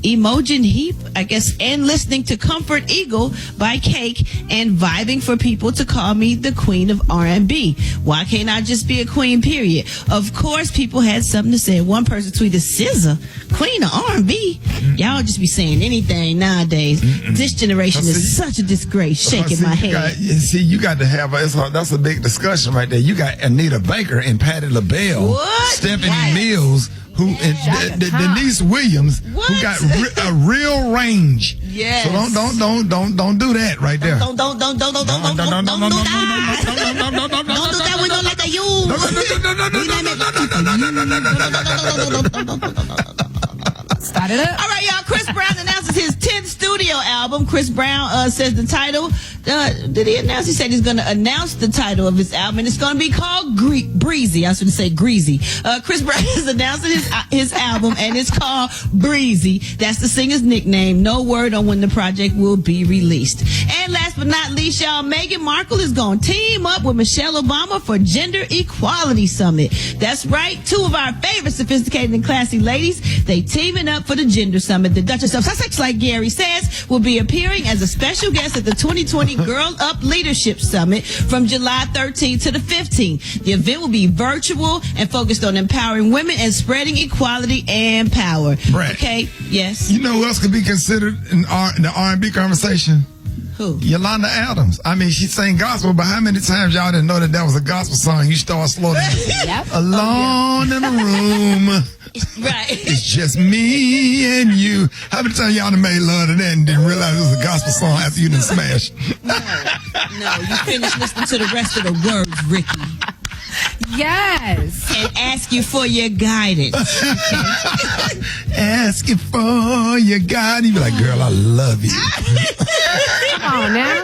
Imogen Heap, I guess, and listening to Comfort Eagle by Cake and vibing for people to call me the queen of R&B. Why can't I just be a queen, period? Of course, people had something to say. One person tweeted, SZA, queen of R&B? Y'all just be saying anything nowadays. This generation is such a disgrace. Shaking my head. You got to have, that's a big discussion right there. You got Anita Baker and Patti LaBelle, Stephanie Mills, and Denise Williams, who got a real range. Yes. So don't do that right there. Don't do that. Don't do that. We don't like you. Start it up. All right, y'all. Chris Brown announces his 10th studio album. Chris Brown says the title. Did he announce? He said he's going to announce the title of his album, and it's going to be called Breezy. I was going to say Greasy. Chris Brown is announcing his album, and it's called Breezy. That's the singer's nickname. No word on when the project will be released. And last but not least, y'all, Meghan Markle is going to team up with Michelle Obama for Gender Equality Summit. That's right. Two of our favorite sophisticated and classy ladies, they teaming up for the Gender Summit. The Duchess of Sussex, like Gary says, will be appearing as a special guest at the 2020 Girl Up Leadership Summit from July 13th to the 15th. The event will be virtual and focused on empowering women and spreading equality and power. Brett, okay, yes. You know who else could be considered in the R&B conversation? Who? Yolanda Adams. I mean, she sang gospel, but how many times y'all didn't know that was a gospel song? You start slow down. Yep. Alone in a room. Right. It's just me and you. How many times y'all done made love to that and didn't realize it was a gospel song after you done smashed? No, you finished listening to the rest of the words, Ricky. Yes. And ask you for your guidance. Ask you for your guidance. You be like, girl, I love you. Come on now.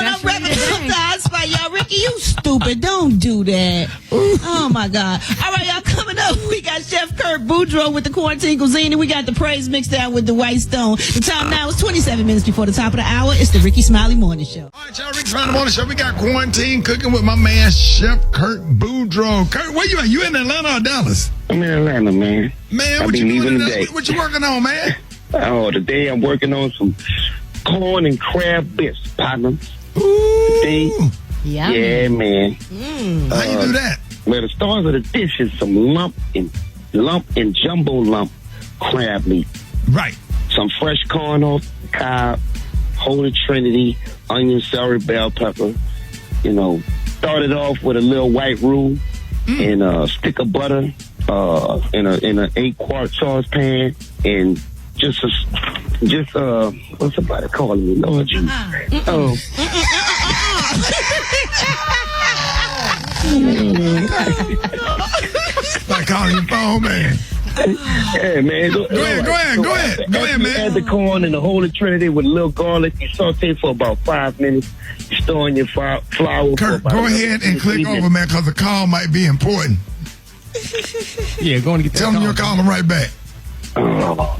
No, recognize by y'all. Ricky, you stupid. Don't do that. Oh my God. All right, y'all, coming up, we got Chef Kurt Boudreaux with the Quarantine Cuisine, and we got the Praise Mixed Down with the White Stone. The time now is 27 minutes before the top of the hour. It's the Rickey Smiley Morning Show. All right, y'all, Rickey Smiley Morning Show. We got Quarantine Cooking with my man, Chef Kurt Boudreaux. Kurt, where you at? You in Atlanta or Dallas? I'm in Atlanta, man. Man, I've been leaving today. What you working on, man? Oh, today I'm working on some corn and crab bits, partner. Ooh. Today, yeah, man. How you do that? Well, the stars of the dish is some lump and jumbo lump crab meat. Right. Some fresh corn off the cob, Holy Trinity, onion, celery, bell pepper. You know, started off with a little white roux and a stick of butter in an 8-quart saucepan, and just what's somebody calling me? Lord Jesus. Like calling your phone, man. Hey, man. Go ahead, man. Add the corn and the Holy Trinity with a little garlic. You saute for about 5 minutes. You store in your flour. Kurt, go ahead and click over, man, because the call might be important. Yeah, go and get that. Tell them you'll call them right back. Go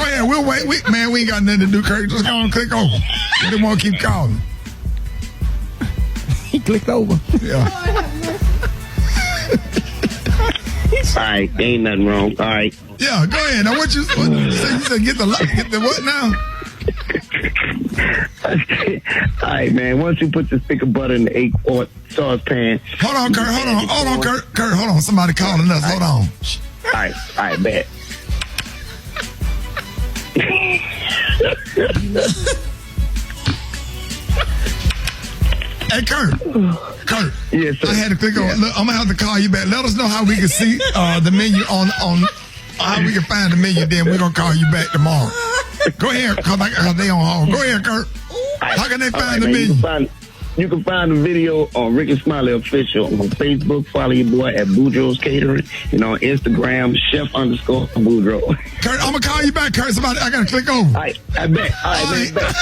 ahead. We'll wait. We ain't got nothing to do, Kurt. Just go and click over. We don't want to keep calling. He clicked over. Yeah. All right, ain't nothing wrong. All right. Yeah, go ahead. Now, what you said get the what now? All right, man. Once you put the stick of butter in the 8-quart saucepan. Hold on, Kurt. Kurt, hold on. Somebody calling us. Hold on. All right, bet. Hey, Kurt. Yes, sir. I had to click on. Look, I'm gonna have to call you back. Let us know how we can see the menu on how we can find the menu. Then we're gonna call you back tomorrow. Go ahead, cause they on hold. Go ahead, Kurt. How can they find the menu? You can find the video on Rickey Smiley Official on Facebook. Follow your boy at Boudreaux's Catering. And on Instagram, Chef_Boudreaux. Kurt, I'm going to call you back, Kurt. I got to click over. All right, I bet. All right, man.